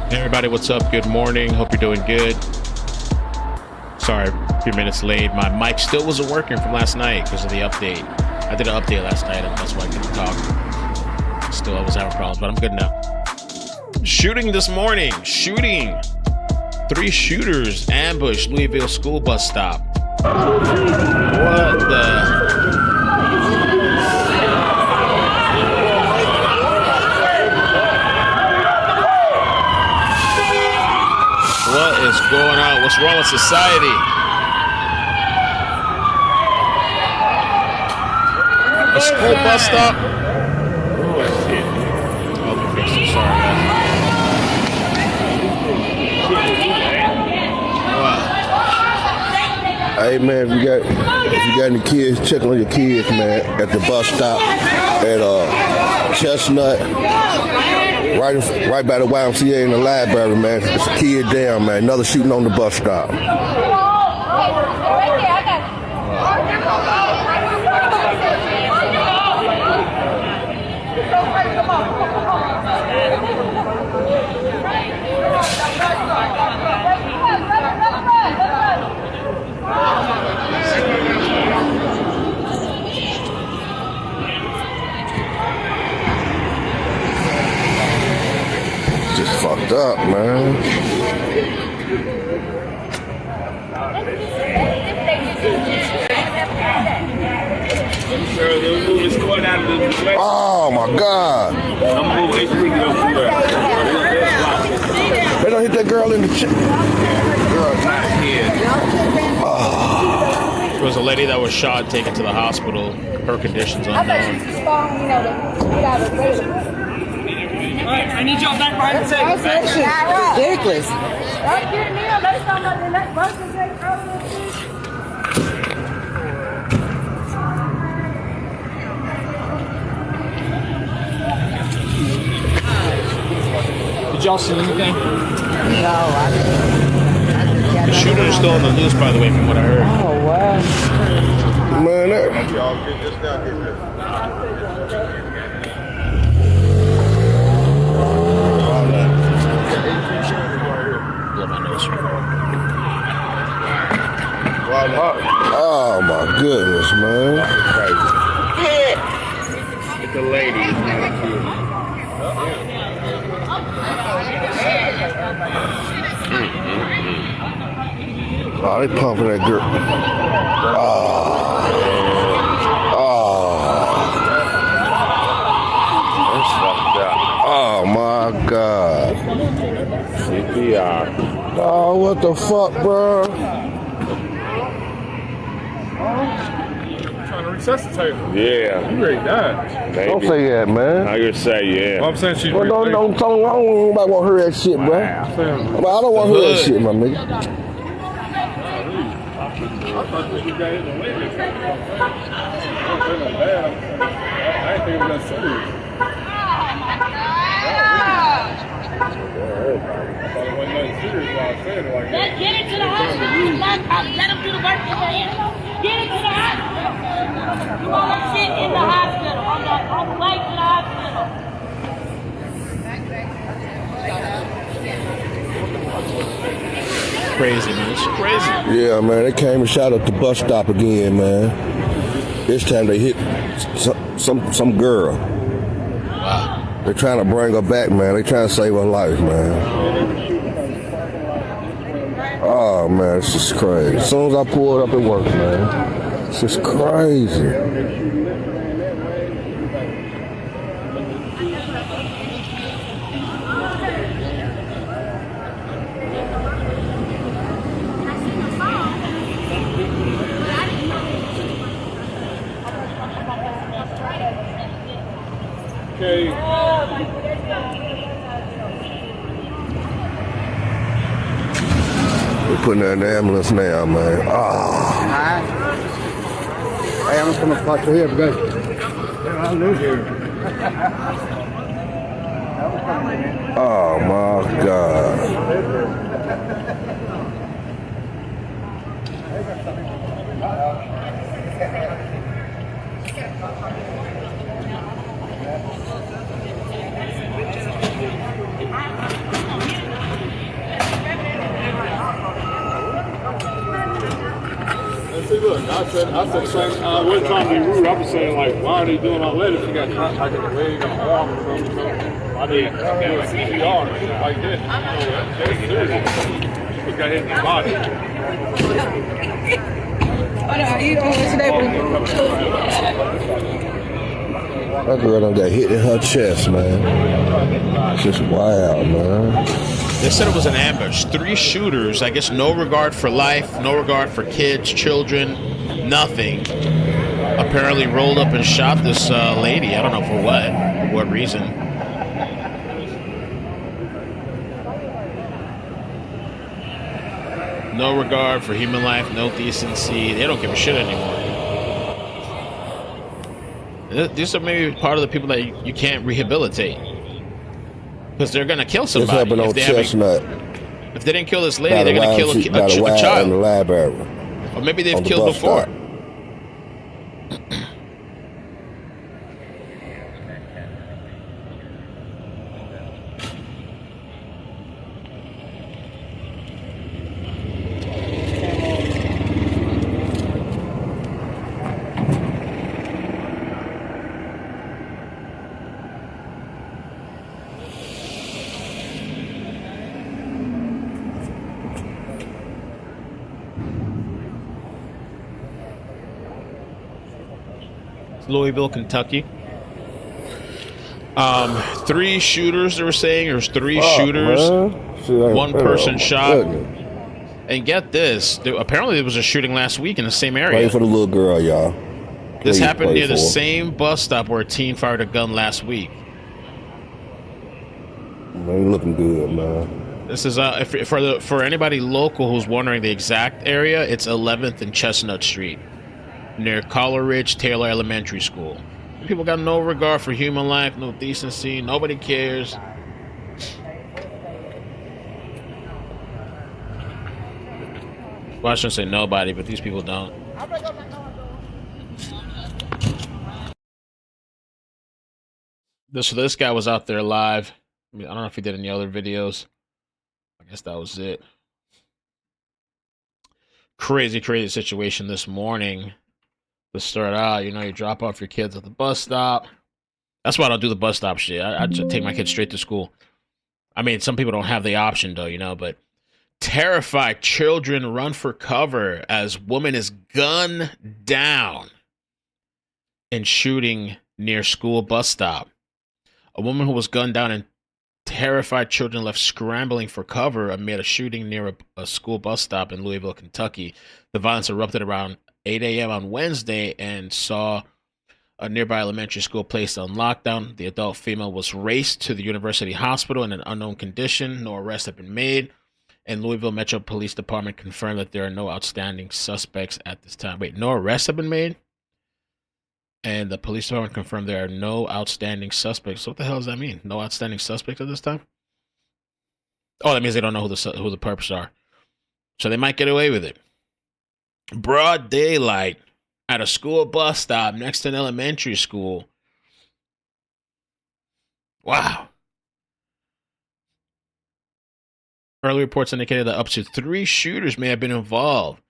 Hey everybody, what's up? Good morning. Hope you're doing good. Sorry, a few minutes late. My mic still wasn't working from last night because of the update. I did an update last night, and that's why I couldn't talk. Still, I was having problems, but I'm good now. Shooting this morning. Shooting. 3 shooters ambushed Louisville school bus stop. What the... What is going on? What's wrong with society? A school bus stop? Oh, shit. Oh, let me fix this. Sorry, guys. Wow. Hey, man, if you got any kids, check on your kids, man, at the bus stop at Chestnut. Right by the YMCA in the library, man. It's a kid down, man. Another shooting on the bus stop. Just fucked up, man. Oh my God! They don't hit that girl in the chin. There was a lady that was shot, taken to the hospital. Her condition's unknown. I need y'all back behind the table. That's ridiculous. Did y'all see anything? No, I didn't. The shooter is still on the loose, by the way, from what I heard. Oh, wow. Man, that... Oh my goodness, man. It's a lady. Oh, they pumping that girl. That's fucked up. Oh my God. CPR. Oh, what the fuck, bro? Trying to resuscitate her. Yeah. You already died. Maybe. Don't say that, man. I could say, yeah. Well, I'm saying she's Well, don't I don't nobody want to hear that shit, bro. Well, I don't want to hear that shit, my nigga. I thought you got hit in the leg. I didn't think it was that serious. I thought it wasn't nothing serious while I said it like that. Get it to the hospital. Let them do the work in the end. Get it to the hospital. You want to sit in the hospital on the way to the hospital. Crazy, man. It's crazy. Yeah, man, they came and shot at the bus stop again, man. This time they hit some girl. Wow. They're trying to bring her back, man. They're trying to save her life, man. Oh, man, it's just crazy. As soon as I pulled up, it worked, man. It's just crazy. Okay. We're putting her in the ambulance now, man. Oh. Hey, I'm coming across here, guys. I lose here. Oh my God. See, look, I said the same. I wasn't trying to be rude. I was saying, like, why are they doing all that if you got like a leg on the arm or something? Why they doing CPR and shit like that? That's serious. He got hit in the body. That girl done got hit in her chest, man. It's just wild, man. They said it was an ambush. 3 shooters, I guess no regard for life, no regard for kids, children, nothing. Apparently rolled up and shot this lady. I don't know for what reason. No regard for human life, no decency. They don't give a shit anymore. These are maybe part of the people that you can't rehabilitate. Because they're going to kill This somebody. happened on Chestnut. If they didn't kill this lady, they're going to kill a child. In the library. Or maybe they've On the killed bus before. stop. Louisville, Kentucky. 3 shooters, they were saying. There's 3 shooters. One person shot. And get this. Apparently there was a shooting last week in the same area. Pray for the little girl, y'all. This Please happened pray near the for her. same bus stop where a teen fired a gun last week. Ain't looking good, man. This is for anybody local who's wondering the exact area, it's 11th and Chestnut Street, near Coleridge-Taylor Elementary School. People got no regard for human life, no decency, nobody cares. Well, I shouldn't say nobody, but these people don't. This guy was out there live. I mean, I don't know if he did any other videos. I guess that was it. Crazy situation this morning. To start out, you drop off your kids at the bus stop. That's why I don't do the bus stop shit. I just take my kids straight to school. I mean, some people don't have the option though, but terrified children run for cover as woman is gunned down in shooting near school bus stop. A woman who was gunned down and terrified children left scrambling for cover amid a shooting near a school bus stop in Louisville, Kentucky. The violence erupted around 8 a.m. on Wednesday and saw a nearby elementary school placed on lockdown. The adult female was raced to the university hospital in an unknown condition. No arrests have been made. And Louisville Metro Police Department confirmed that there are no outstanding suspects at this time. Wait, no arrests have been made? And the police department confirmed there are no outstanding suspects. So what the hell does that mean? No outstanding suspects at this time? Oh, that means they don't know who the perps are. So they might get away with it. Broad daylight at a school bus stop next to an elementary school. Wow. Early reports indicated that up to 3 shooters may have been involved,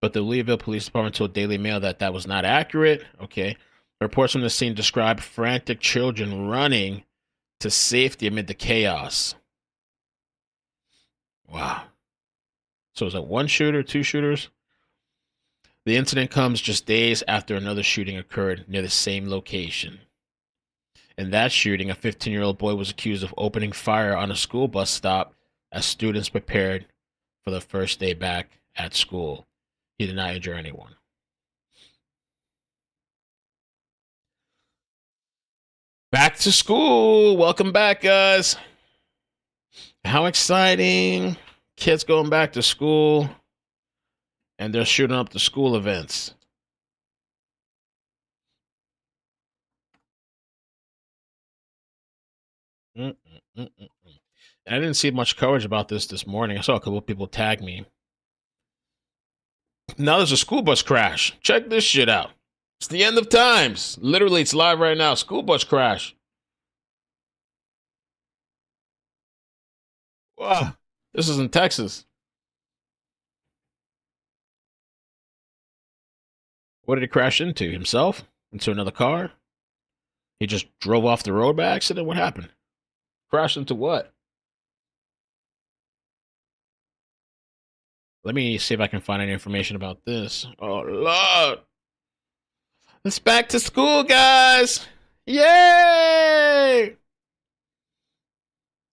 but the Louisville Police Department told Daily Mail that was not accurate. Okay. Reports from the scene described frantic children running to safety amid the chaos. Wow. So is that 1 shooter, 2 shooters? The incident comes just days after another shooting occurred near the same location. In that shooting, a 15-year-old boy was accused of opening fire on a school bus stop as students prepared for the first day back at school. He did not injure anyone. Back to school. Welcome back, guys. How exciting. Kids going back to school. And they're shooting up the school events. I didn't see much coverage about this morning. I saw a couple of people tag me. Now there's a school bus crash. Check this shit out. It's the end of times. Literally, it's live right now. School bus crash. Wow. This is in Texas. What did he crash into? Himself? Into another car? He just drove off the road by accident? What happened? Crashed into what? Let me see if I can find any information about this. Oh, Lord. It's back to school, guys. Yay!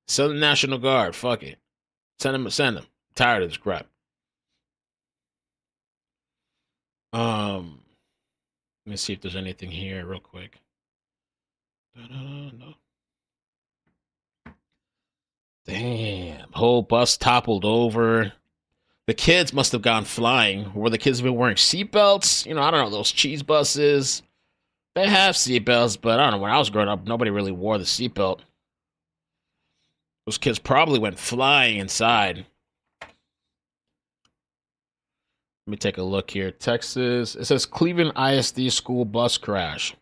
Southern National Guard. Fuck it. Send them. Send them. Tired of this crap. Let me see if there's anything here real quick. No. Damn. Whole bus toppled over. The kids must have gone flying. Were the kids been wearing seatbelts? You know, I don't know, those cheese buses. They have seatbelts, but I don't know. When I was growing up, nobody really wore the seatbelt. Those kids probably went flying inside. Let me take a look here. Texas. It says Cleveland ISD school bus crash.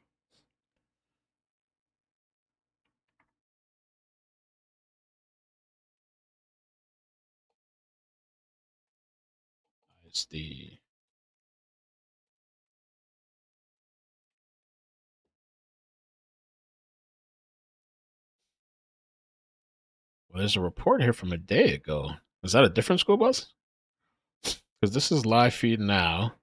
ISD. Well, there's a report here from a day ago. Is that a different school bus? Because this is live feed now.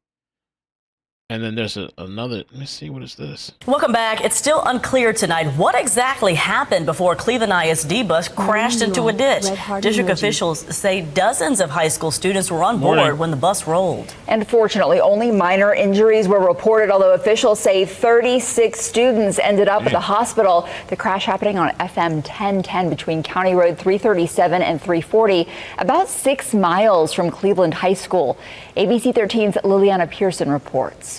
And then there's another. Let me see. What is this? Welcome back. It's still unclear tonight what exactly happened before a Cleveland ISD bus crashed into a ditch. District officials say dozens of high school students were on board when the bus rolled. And fortunately, only minor injuries were reported, although officials say 36 students ended up at the hospital. The crash happening on FM 1010 between County Road 337 and 340, about 6 miles from Cleveland High School. ABC 13's Liliana Pearson reports.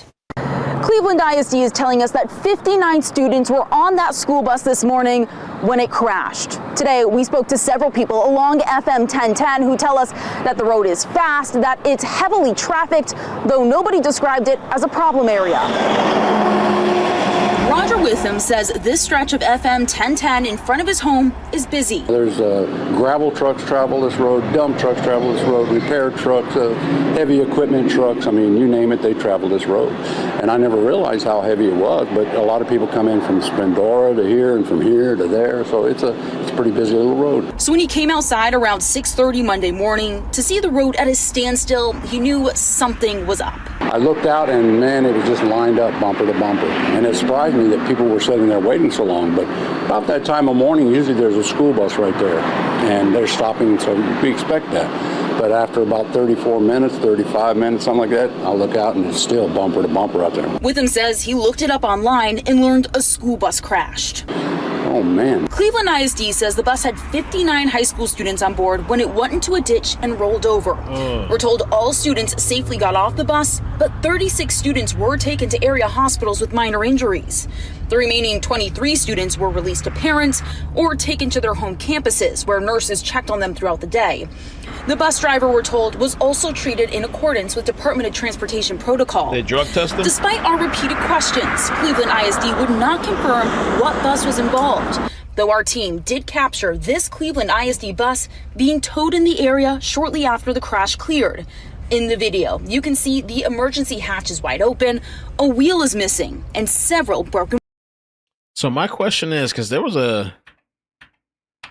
Cleveland ISD is telling us that 59 students were on that school bus this morning when it crashed. Today, we spoke to several people along FM 1010 who tell us that the road is fast, that it's heavily trafficked, though nobody described it as a problem area. Roger Witham says this stretch of FM 1010 in front of his home is busy. There's gravel trucks travel this road, dump trucks travel this road, repair trucks, heavy equipment trucks. I mean, you name it, they travel this road. And I never realized how heavy it was, but a lot of people come in from Splendora to here and from here to there. So it's a pretty busy little road. So when he came outside around 6:30 Monday morning to see the road at a standstill, he knew something was up. I looked out and man, it was just lined up bumper to bumper. And it surprised me that people were sitting there waiting so long. But about that time of morning, usually there's a school bus right there and they're stopping. So we expect that. But after about 34 minutes, 35 minutes, something like that, I'll look out and it's still bumper to bumper out there. Witham says he looked it up online and learned a school bus crashed. Oh, man. Cleveland ISD says the bus had 59 high school students on board when it went into a ditch and rolled over. We're told all students safely got off the bus, but 36 students were taken to area hospitals with minor injuries. The remaining 23 students were released to parents or taken to their home campuses, where nurses checked on them throughout the day. The bus driver, we're told, was also treated in accordance with Department of Transportation protocol. They drug tested? Despite our repeated questions, Cleveland ISD would not confirm what bus was involved, though our team did capture this Cleveland ISD bus being towed in the area shortly after the crash cleared. In the video, you can see the emergency hatch is wide open, a wheel is missing, and several broken. So my question is, because there was a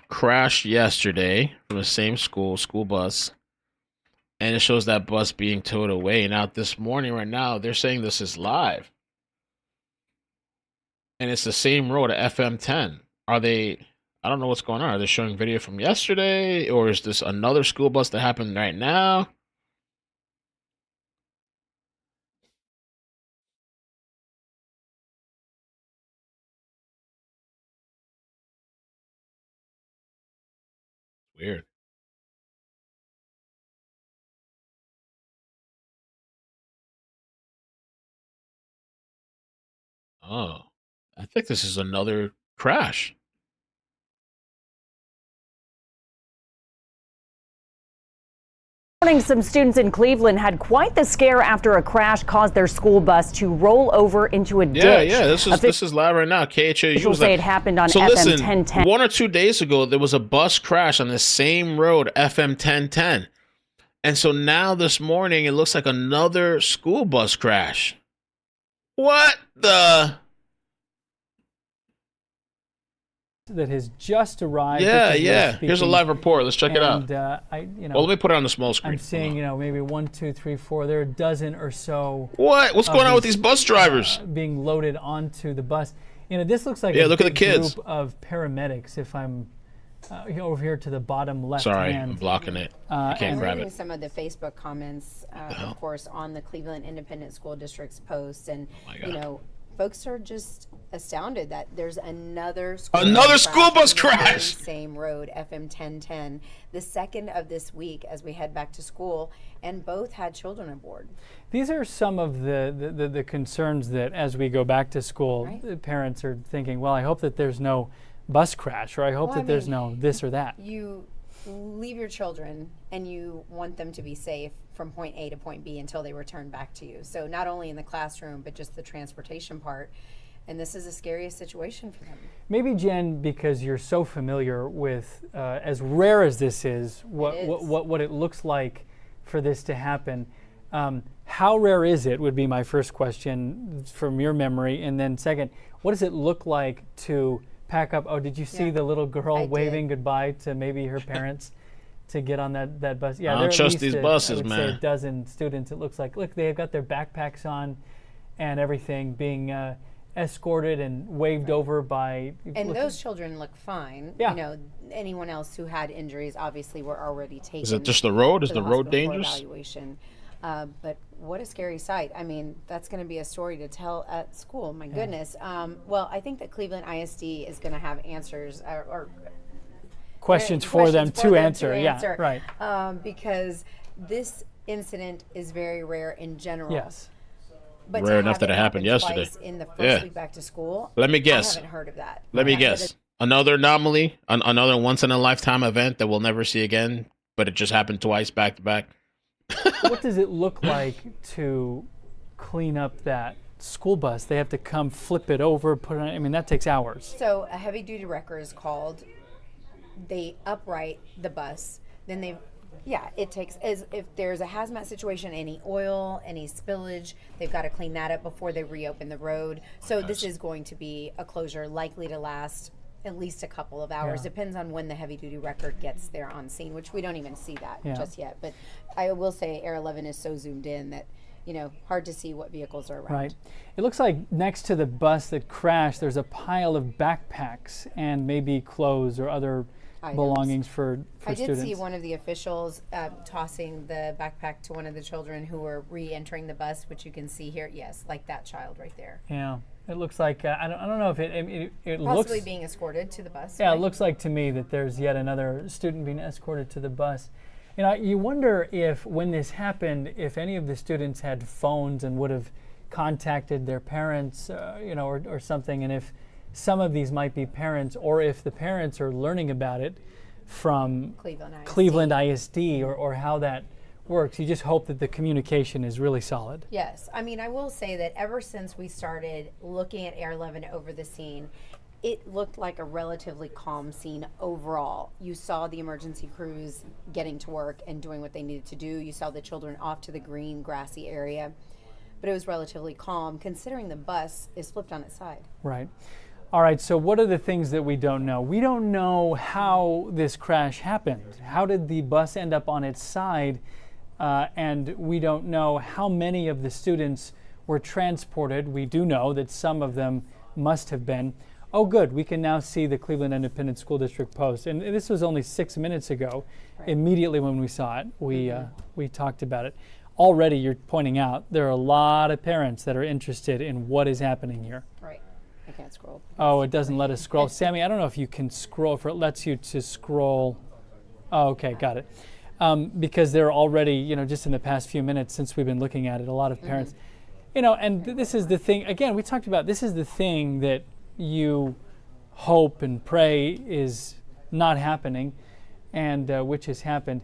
crash yesterday from the same school bus, and it shows that bus being towed away. Now this morning, right now, they're saying this is live, and it's the same road at FM 10. Are they? I don't know what's going on. Are they showing video from yesterday, or is this another school bus that happened right now? Weird. Oh, I think this is another crash. Morning, some students in Cleveland had quite the scare after a crash caused their school bus to roll over into a ditch. Yeah, this is live right now. KHOU Officials say it happened on FM 1010. 1 or 2 days ago, there was a bus crash on the same road, FM 1010. And so now this morning, it looks like another school bus crash. What the? That has just arrived. Yeah, yeah. Here's a live report. Let's check it out. Well, let me put it on the small screen. I'm seeing, maybe 1, 2, 3, 4. There are a dozen or so. What? What's going on with these bus drivers? Being loaded onto the bus. This looks like look at the kids. Group of paramedics. If I'm over here to the bottom left Sorry, hand. I'm blocking it. I can't grab it. Some of the Facebook comments, of course, on the Cleveland Independent School District's post, and folks are just astounded that there's another school bus crash. Same road, FM 1010, the second of this week as we head back to school, and both had children aboard. These are some of the concerns that as we go back to school, parents are thinking, well, I hope that there's no bus crash, or I hope that there's no this or that. You leave your children and you want them to be safe from point A to point B until they return back to you. So not only in the classroom, but just the transportation part. And this is the scariest situation for them. Maybe, Jen, because you're so familiar with, as rare as this is, what it looks like for this to happen. How rare is it, would be my first question from your memory. And then second, what does it look like to pack up? Oh, did you see the little girl waving goodbye to maybe her parents to get on that bus? Yeah, I don't trust these buses, I would say a dozen students, it looks like. Look, they've got their backpacks on and everything, being escorted and waved over by. And those children look fine. Yeah. Anyone else who had injuries obviously were already taken. Is it just the road? Is to the road dangerous? Evaluation. But what a scary sight. I mean, that's going to be a story to tell at school. My goodness. Well, I think that Cleveland ISD is going to have answers or questions for them to answer. Yeah, right. Because this incident is very rare in general. Yes. But rare enough that it happened yesterday. In the first week back to school. Let me guess. I haven't heard of that. Let me guess. Another anomaly, another once in a lifetime event that we'll never see again, but it just happened twice back to back. What does it look like to clean up that school bus? They have to come flip it over, put it on. I mean, that takes hours. So a heavy duty wrecker is called. They upright the bus. Then it takes, as if there's a hazmat situation, any oil, any spillage, they've got to clean that up before they reopen the road. So this is going to be a closure likely to last at least a couple of hours. Depends on when the heavy duty wrecker gets there on scene, which we don't even see that just yet. But I will say Air 11 is so zoomed in that, hard to see what vehicles are around. Right. It looks like next to the bus that crashed, there's a pile of backpacks and maybe clothes or other belongings for students. I did see one of the officials tossing the backpack to one of the children who were re-entering the bus, which you can see here. Yes, like that child right there. Yeah, it looks like I don't know if it possibly looks being escorted to the bus. Yeah, it looks like to me that there's yet another student being escorted to the bus. You wonder if when this happened, if any of the students had phones and would have contacted their parents, or something, and if some of these might be parents, or if the parents are learning about it from Cleveland ISD or how that works. You just hope that the communication is really solid. Yes. I mean, I will say that ever since we started looking at Air 11 over the scene, it looked like a relatively calm scene overall. You saw the emergency crews getting to work and doing what they needed to do. You saw the children off to the green, grassy area. But it was relatively calm, considering the bus is flipped on its side. Right. All right, so what are the things that we don't know? We don't know how this crash happened. How did the bus end up on its side? And we don't know how many of the students were transported. We do know that some of them must have been. Oh, good, we can now see the Cleveland Independent School District post. And this was only 6 minutes ago. Right. Immediately when we saw it, we talked about it. Already, you're pointing out, there are a lot of parents that are interested in what is happening here. Right. I can't scroll. Oh, it doesn't let us scroll. Sammy, I don't know if you can scroll, if it lets you to scroll. Oh, okay, got it. Because there are already, just in the past few minutes since we've been looking at it, a lot of parents, and this is the thing, again, we talked about, this is the thing that you hope and pray is not happening, and which has happened.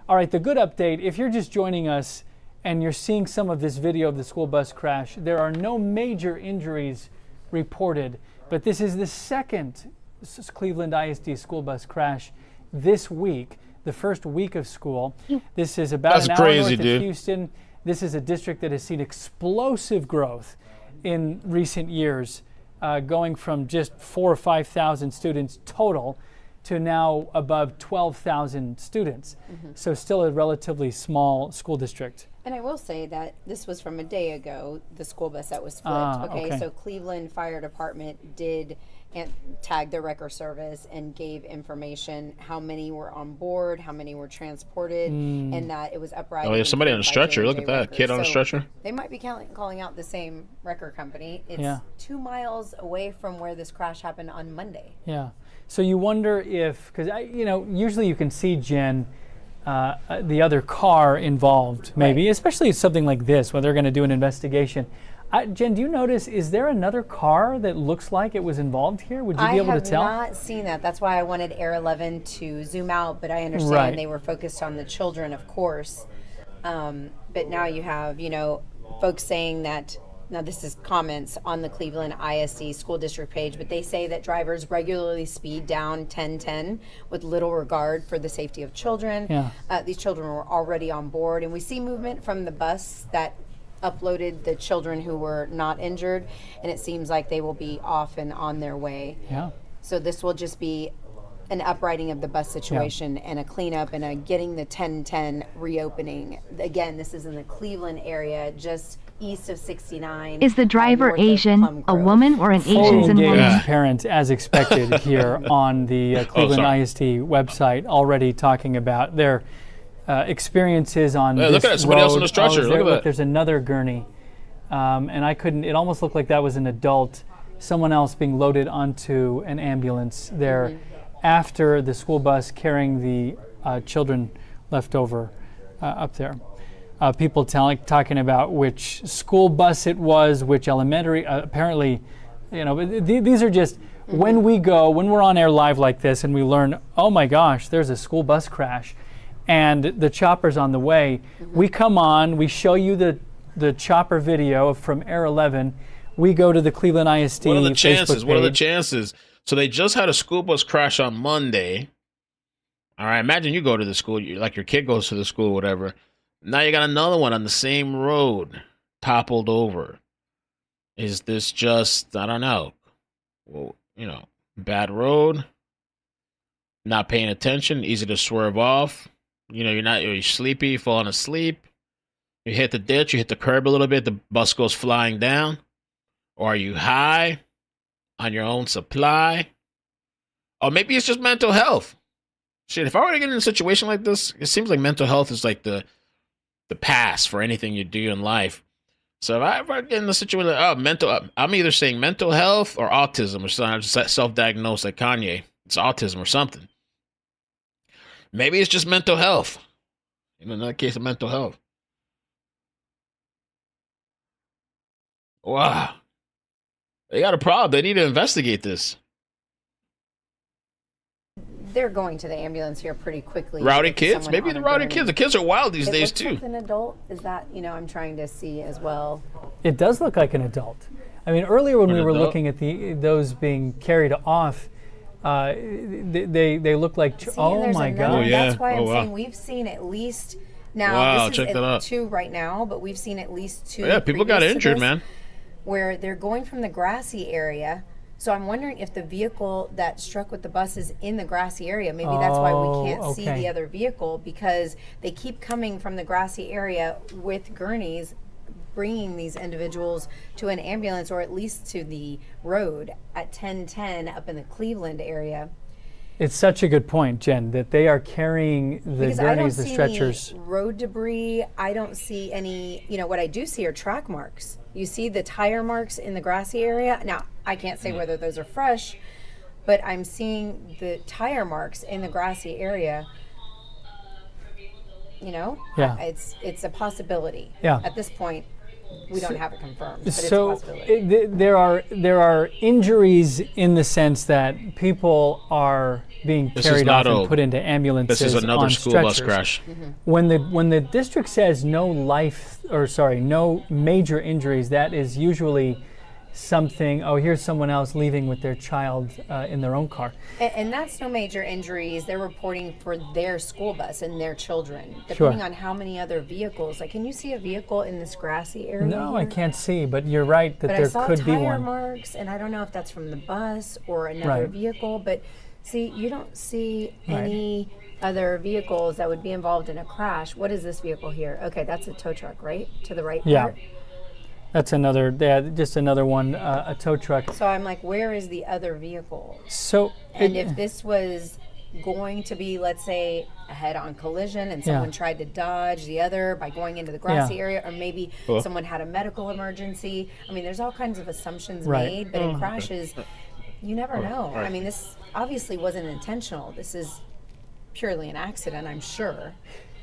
All right, the good update, if you're just joining us and you're seeing some of this video of the school bus crash, there are no major injuries reported, but this is the second Cleveland ISD school bus crash this week, the first week of school. This is about an hour north of Houston. This is a district that has seen explosive growth in recent years, going from just 4,000 or 5,000 students total to now above 12,000 students. So still a relatively small school district. And I will say that this was from a day ago, the school bus that was flipped. Okay, so Cleveland Fire Department did tag their record service and gave information how many were on board, how many were transported, and that it was upright. Oh, there's somebody on a stretcher. Look at that kid on a stretcher. They might be calling out the same record company. It's 2 miles away from where this crash happened on Monday. Yeah. So you wonder if, because usually you can see, Jen, the other car involved, maybe, especially something like this, when they're going to do an investigation. Jen, do you notice, is there another car that looks like it was involved here? Would you be able to tell? I have not seen that. That's why I wanted Air 11 to zoom out, but I understand they were focused on the children, of course. But now you have, folks saying that, now this is comments on the Cleveland ISD school district page, but they say that drivers regularly speed down 1010 with little regard for the safety of children. These children were already on board, and we see movement from the bus that uploaded the children who were not injured, and it seems like they will be off and on their way. So this will just be an uprighting of the bus situation and a cleanup and a getting the 1010 reopening. Again, this is in the Cleveland area, just east of 69. Is the driver Asian, a woman, or an Asian woman? Parent, as expected, here on the Cleveland ISD website, already talking about their experiences on this look at it, somebody else on the stretcher. Look at that. There's another gurney, and I couldn't. It almost looked like that was an adult, someone else being loaded onto an ambulance there, after the school bus carrying the children left over up there. People talking about which school bus it was, which elementary. Apparently, these are just when we're on air live like this, and we learn, oh my gosh, there's a school bus crash. And the chopper's on the way. We come on, we show you the chopper video from Air 11. We go to the Cleveland ISD What are the chances? Facebook What are the page. chances? So they just had a school bus crash on Monday. All right, imagine you go to the school, like your kid goes to the school, whatever. Now you got another one on the same road, toppled over. Is this just, I don't know, well, bad road, not paying attention, easy to swerve off? You're sleepy, falling asleep. You hit the ditch, you hit the curb a little bit, the bus goes flying down. Or are you high on your own supply? Or maybe it's just mental health. Shit, if I were to get in a situation like this, it seems like mental health is like the pass for anything you do in life. So if I ever get in a situation like, I'm either saying mental health or autism, or something. I'm just self-diagnosed like Kanye. It's autism or something. Maybe it's just mental health. In another case of mental health. Wow. They got a problem. They need to investigate this. They're going to the ambulance here pretty quickly. Rowdy kids? Maybe the rowdy kids. The kids are wild these days, too. Is it an adult? Is that, I'm trying to see as well. It does look like an adult. I mean, earlier when we were looking at those being carried off, they look like, oh my God. That's why I'm saying we've seen at least, now this check is that out. 2 right now, but we've seen at least 2. Yeah, people got injured, man. Where they're going from the grassy area. So I'm wondering if the vehicle that struck with the bus is in the grassy area. Maybe that's why we can't see the other vehicle, because they keep coming from the grassy area with gurneys, bringing these individuals to an ambulance, or at least to the road at 1010 up in the Cleveland area. It's such a good point, Jen, that they are carrying the gurneys, the stretchers. I don't see any road debris. I don't see any, what I do see are track marks. You see the tire marks in the grassy area. Now, I can't say whether those are fresh, but I'm seeing the tire marks in the grassy area. Yeah. It's a possibility. Yeah. At this point, we don't have it confirmed, but so it's a possibility. there are injuries in the sense that people are being carried off and put into ambulances. This is another on school stretchers. bus crash. When the district says no major injuries, that is usually, something. Oh, here's someone else leaving with their child in their own car. And that's no major injuries. They're reporting for their school bus and their children, depending on how many other vehicles. Like, can you see a vehicle in this grassy area? No, here? I can't see, but you're right that there could be I saw tire one. marks, and I don't know if that's from the bus or another vehicle, but see, you don't see any other vehicles that would be involved in a crash. What is this vehicle here? Okay, that's a tow truck, right? To the right part? That's another, just another one, a tow truck. So I'm like, where is the other vehicle? So, and if this was going to be, let's say, a head-on collision and someone tried to dodge the other by going into the grassy area, or maybe someone had a medical emergency. I mean, there's all kinds of assumptions made, but in crashes, you never know. I mean, this obviously wasn't intentional. This is purely an accident, I'm sure.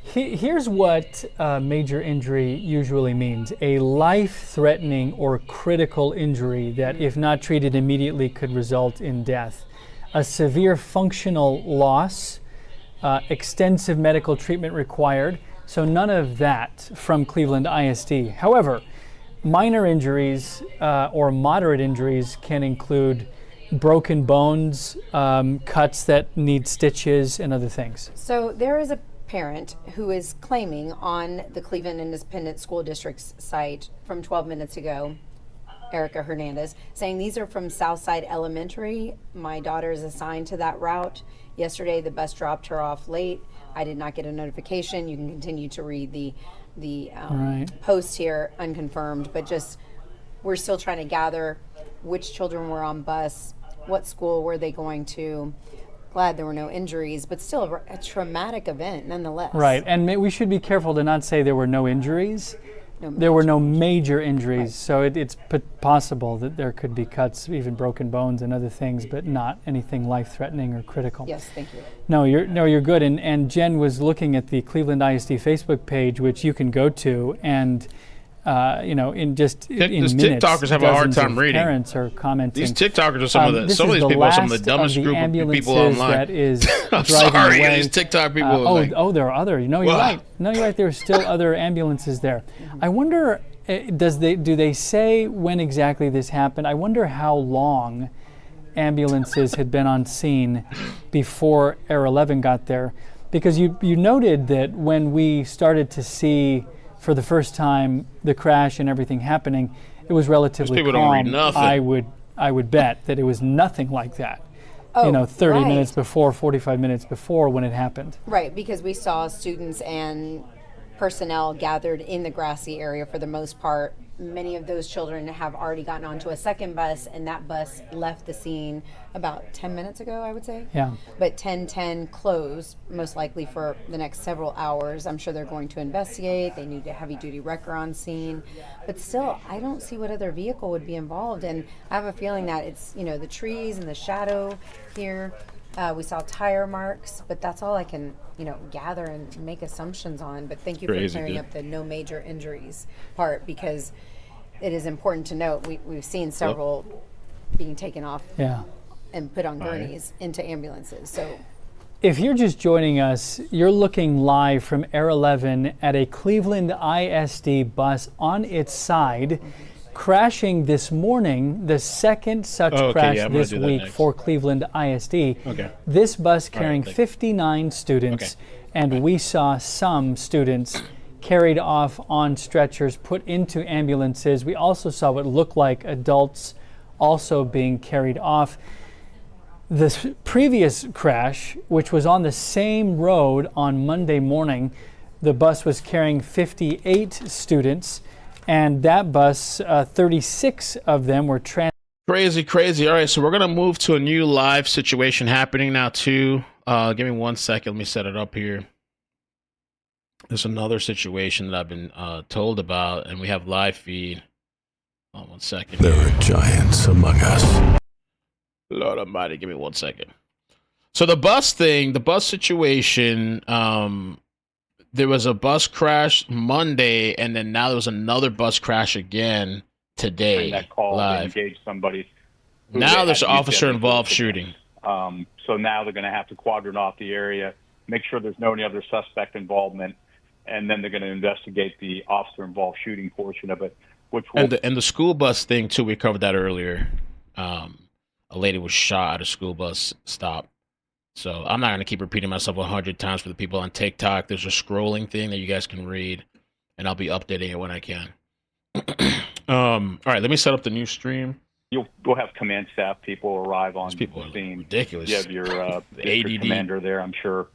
Here's what major injury usually means: a life-threatening or critical injury that, if not treated immediately, could result in death. A severe functional loss, extensive medical treatment required. So none of that from Cleveland ISD. However, minor injuries or moderate injuries can include broken bones, cuts that need stitches, and other things. So there is a parent who is claiming on the Cleveland Independent School District's site from 12 minutes ago, Erica Hernandez, saying these are from Southside Elementary. My daughter is assigned to that route. Yesterday the bus dropped her off late. I did not get a notification. You can continue to read the post here, unconfirmed, but just we're still trying to gather which children were on bus, what school were they going to. Glad there were no injuries, but still a traumatic event nonetheless. Right, and we should be careful to not say there were no injuries. There were no major injuries, so it's possible that there could be cuts, even broken bones and other things, but not anything life-threatening or critical. Yes, thank you. No, you're good. And Jen was looking at the Cleveland ISD Facebook page, which you can go to, and in just in minutes, TikTokers have a hard time reading. Parents are commenting. These TikTokers are some of these people are some of the dumbest group of people online. That is I'm driving sorry, away. these TikTok people. There are other. You're right. No, you're right. There are still other ambulances there. I wonder, do they say when exactly this happened? I wonder how long ambulances had been on scene before Air 11 got there, because you noted that when we started to see for the first time the crash and everything happening, it was relatively calm. Don't read nothing. I would bet that it was nothing like that. 30 minutes before, 45 minutes before when it happened. Right, because we saw students and personnel gathered in the grassy area for the most part. Many of those children have already gotten onto a second bus, and that bus left the scene about 10 minutes ago, I would say. Yeah. But 10:10 closed, most likely for the next several hours. I'm sure they're going to investigate. They need a heavy-duty wrecker on scene. But still, I don't see what other vehicle would be involved. And I have a feeling that it's, the trees and the shadow here. We saw tire marks, but that's all I can, gather and make assumptions on. But thank you for clearing up the no major injuries part, because it is important to note we've seen several being taken off and put on gurneys into ambulances. So if you're just joining us, you're looking live from Air 11 at a Cleveland ISD bus on its side, crashing this morning, the second such crash this week for Cleveland ISD. This bus carrying 59 students, and we saw some students carried off on stretchers, put into ambulances. We also saw what looked like adults also being carried off. The previous crash, which was on the same road on Monday morning, the bus was carrying 58 students, and that bus, 36 of them were Crazy. All right, so we're going to move to a new live situation happening now, too. Give me 1 second. Let me set it up here. There's another situation that I've been told about, and we have live feed. 1 second. There are giants among us. Lord Almighty, give me 1 second. So the bus situation, there was a bus crash Monday, and then now there was another bus crash again today. That call live. Engaged somebody. Now there's an officer-involved shooting. So now they're going to have to quadrant off the area, make sure there's no any other suspect involvement, and then they're going to investigate the officer-involved shooting portion of it. which will And the school bus thing too. We covered that earlier. A lady was shot at a school bus stop. So I'm not gonna keep repeating myself 100 times for the people on TikTok. There's a scrolling thing that you guys can read, and I'll be updating it when I can. All right, let me set up the new stream. we'll have command staff people arrive on people the scene. Ridiculous. You have your district ADD commander there, I'm sure,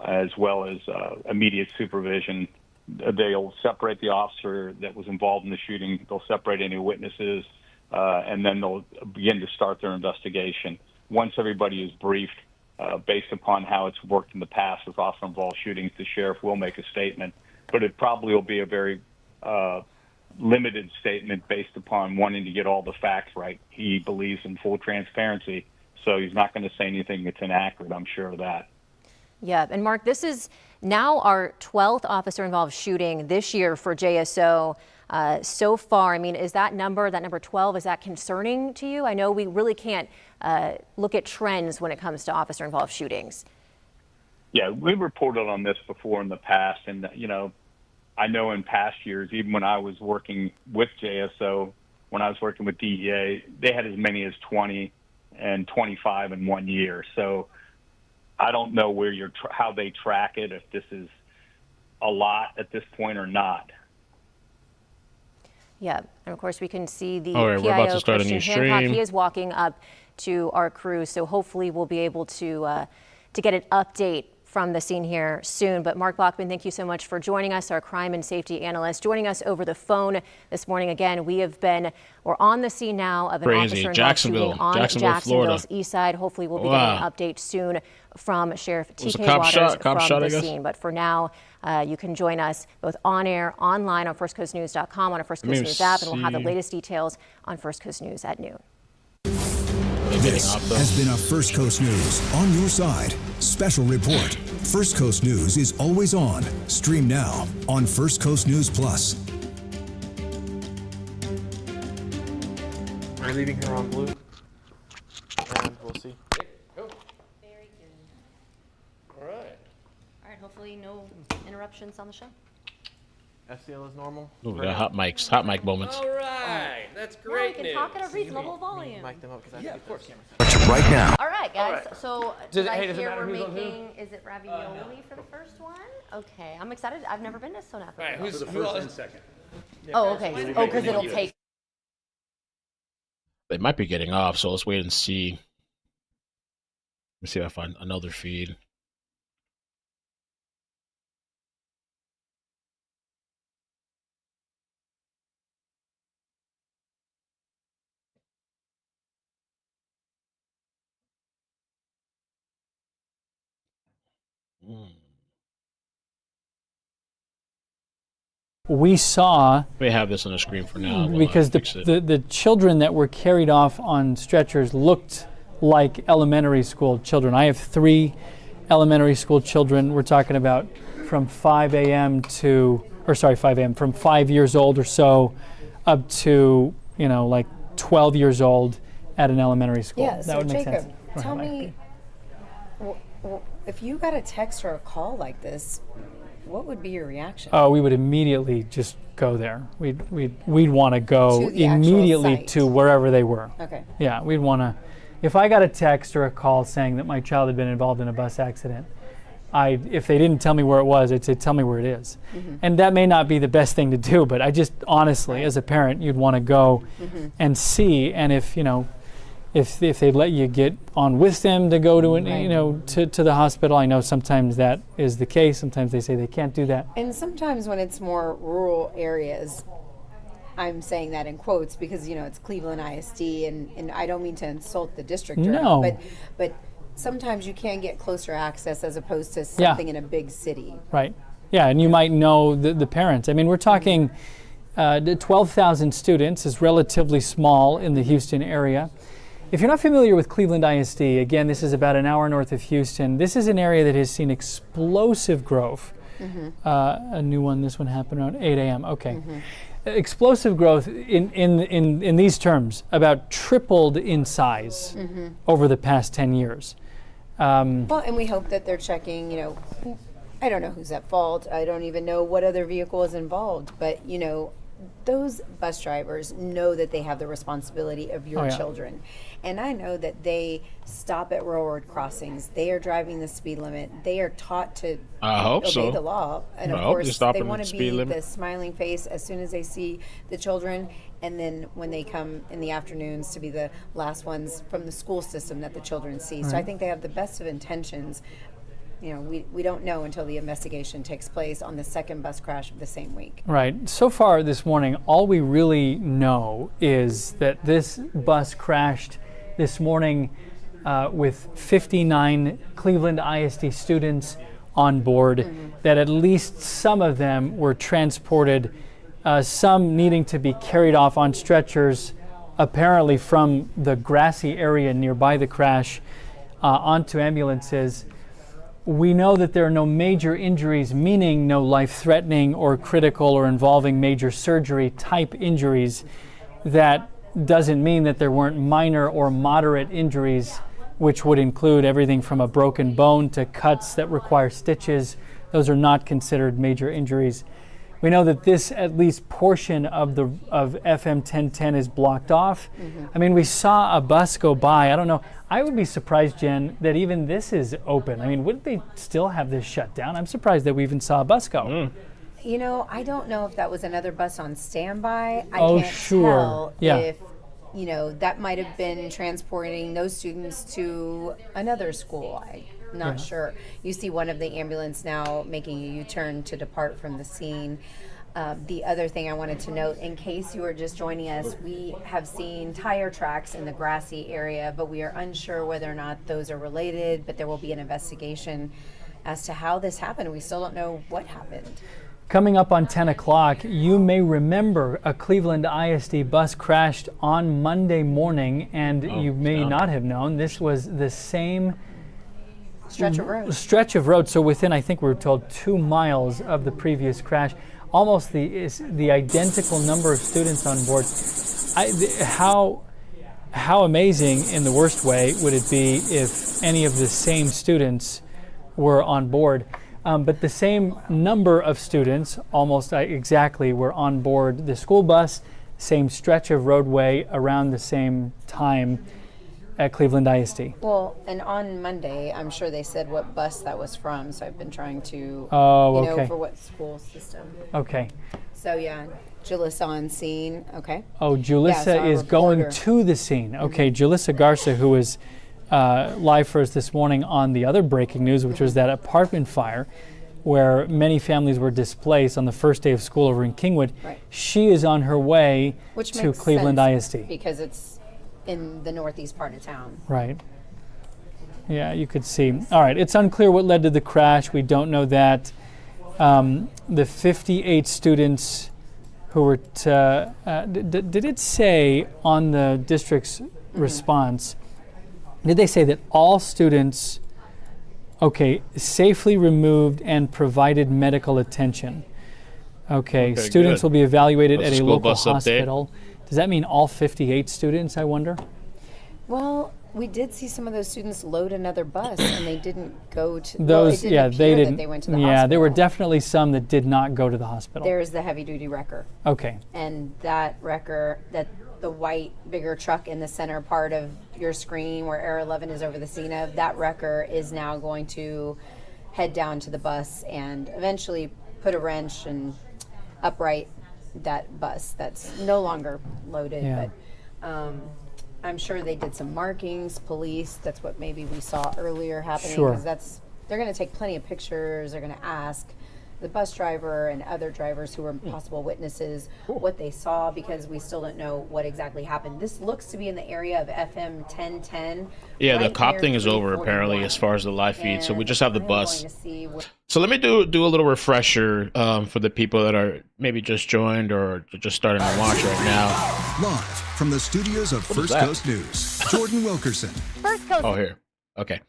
as well as immediate supervision. They'll separate the officer that was involved in the shooting. They'll separate any witnesses, and then they'll begin to start their investigation. Once everybody is briefed, based upon how it's worked in the past with officer-involved shootings, the sheriff will make a statement, but it probably will be a very limited statement based upon wanting to get all the facts right. He believes in full transparency, so he's not going to say anything that's inaccurate, I'm sure of that. Yeah, and Mark, this is now our 12th officer-involved shooting this year for JSO. So far, I mean, is that number 12, is that concerning to you? I know we really can't look at trends when it comes to officer-involved shootings. Yeah, we reported on this before in the past, and, I know in past years, even when I was working with JSO, when I was working with DEA, they had as many as 20 and 25 in 1 year. So I don't know where how they track it, if this is a lot at this point or not. Yeah, and of course we can see the All right, we're about to start a new Christian Hancock. stream. He is walking up to our crew, so hopefully we'll be able to get an update from the scene here soon. But Mark Bachman, thank you so much for joining us, our crime and safety analyst, joining us over the phone this morning. Again, we're on the scene now of an officer-involved shooting on Jacksonville's Florida. east side. Hopefully we'll be getting an update soon from Sheriff TK cop Waters shot, from I the guess? scene. But for now, you can join us both on air, online on firstcoastnews.com, on our First Coast News app, and we'll have the latest details on First Coast News at noon. This has been a First Coast News on your side special report. First Coast News is always on. Stream now on First Coast News Plus. We're leaving her on blue, and we'll see. Very good. All right. All right, hopefully no interruptions on the show. FCL is normal. Ooh, we got hot mic moments. All right, that's great we can talk at a reasonable volume. Mic them up because of course. Right now. All right, guys. So Does it I matter hear we're who's on who? making, is it ravioli for the first one? Okay, I'm excited. I've never been to South Africa. Right, who's before. the first and second? Oh, okay. Oh, because it'll take. They might be getting off, so let's wait and see. Let me see if I find another feed. We saw, We have this on the screen for now. because the children that were carried off on stretchers looked like elementary school children. I have 3 elementary school children. We're talking about from 5 a.m. from 5 years old or so up to, like 12 years old at an elementary school. Yeah, that so would make Jacob, sense. tell me, if you got a text or a call like this, what would be your reaction? Oh, we would immediately just go there. We'd want to go To the actual immediately site. to wherever they were. Okay. Yeah, we'd want to. If I got a text or a call saying that my child had been involved in a bus accident, if they didn't tell me where it was, I'd say, tell me where it is. Mhm. And that may not be the best thing to do, but I just honestly, as a parent, you'd want to go Mhm. and see. And if if they let you get on with them to go to to the hospital, I know sometimes that is the case. Sometimes they say they can't do that. And sometimes when it's more rural areas, I'm saying that in quotes because it's Cleveland ISD, and I don't mean to insult the district. No. But sometimes you can get closer access as opposed to something in a big city. Right. Yeah, and you might know the parents. I mean, we're talking 12,000 students is relatively small in the Houston area. If you're not familiar with Cleveland ISD, again, this is about an hour north of Houston. This is an area that has seen explosive growth. Mm-hmm. A new one, this one happened around 8 a.m. Okay. Explosive growth in these terms, about tripled in size over the past 10 years. Well, and we hope that they're checking, I don't know who's at fault. I don't even know what other vehicle is involved, but, those bus drivers know that they have the responsibility of your children. And I know that they stop at railroad crossings. They are driving the speed limit. They are taught to obey the law. And of course, they want to be the smiling face as soon as they see the children. And then when they come in the afternoons to be the last ones from the school system that the children see. So I think they have the best of intentions. You know, we don't know until the investigation takes place on the second bus crash of the same week. Right. So far this morning, all we really know is that this bus crashed this morning with 59 Cleveland ISD students on board, that at least some of them were transported, some needing to be carried off on stretchers, apparently from the grassy area nearby the crash, onto ambulances. We know that there are no major injuries, meaning no life-threatening or critical or involving major surgery type injuries. That doesn't mean that there weren't minor or moderate injuries, which would include everything from a broken bone to cuts that require stitches. Those are not considered major injuries. We know that this at least portion of FM 1010 is blocked off. I mean, we saw a bus go by. I don't know. I would be surprised, Jen, that even this is open. I mean, wouldn't they still have this shut down? I'm surprised that we even saw a bus go. You know, I don't know if that was another bus on standby. I can't tell if, you know, that might have been transporting those students to another school. I'm not sure. You see one of the ambulance now making a U-turn to depart from the scene. The other thing I wanted to note, in case you are just joining us, we have seen tire tracks in the grassy area, but we are unsure whether or not those are related, but there will be an investigation as to how this happened. We still don't know what happened. Coming up on 10 o'clock, you may remember a Cleveland ISD bus crashed on Monday morning, and you may not have known. This was the same stretch of road. So within, I think we were told, 2 miles of the previous crash, almost the identical number of students on board. How amazing, in the worst way, would it be if any of the same students were on board? But the same number of students, almost exactly, were on board the school bus, same stretch of roadway around the same time at Cleveland ISD. Well, and on Monday, I'm sure they said what bus that was from, so I've been trying to, know for what school system. Okay. So yeah, Julissa on scene, okay. Oh, Julissa is going to the scene. Okay, Julissa Garza, who was live for us this morning on the other breaking news, which was that apartment fire where many families were displaced on the first day of school over in Kingwood. Right. She is on her way to Cleveland ISD. Because it's in the northeast part of town. Right. Yeah, you could see. All right, it's unclear what led to the crash. We don't know that. The 58 students who were, did it say on the district's response, did they say that all students, safely removed and provided medical attention? Okay, students will be evaluated at a local hospital. Does that mean all 58 students, I wonder? Well, we did see some of those students load another bus and they didn't go to those. They didn't. They went to the hospital. There were definitely some that did not go to the hospital. There's the heavy-duty wrecker. Okay. And that wrecker, the white bigger truck in the center part of your screen where Air 11 is over the scene of, that wrecker is now going to head down to the bus and eventually put a wrench and upright that bus that's no longer loaded. But I'm sure they did some markings, police. That's what maybe we saw earlier happening. Sure. Because they're going to take plenty of pictures. They're going to ask the bus driver and other drivers who were possible witnesses what they saw, because we still don't know what exactly happened. This looks to be in the area of FM 1010. Yeah, the cop thing is over apparently as far as the live feed. So we just have the bus. So let me do a little refresher for the people that are maybe just joined or just starting to watch right now. Live from the studios of First Coast News, Jordan Wilkerson. First Coast. Oh, here. Okay.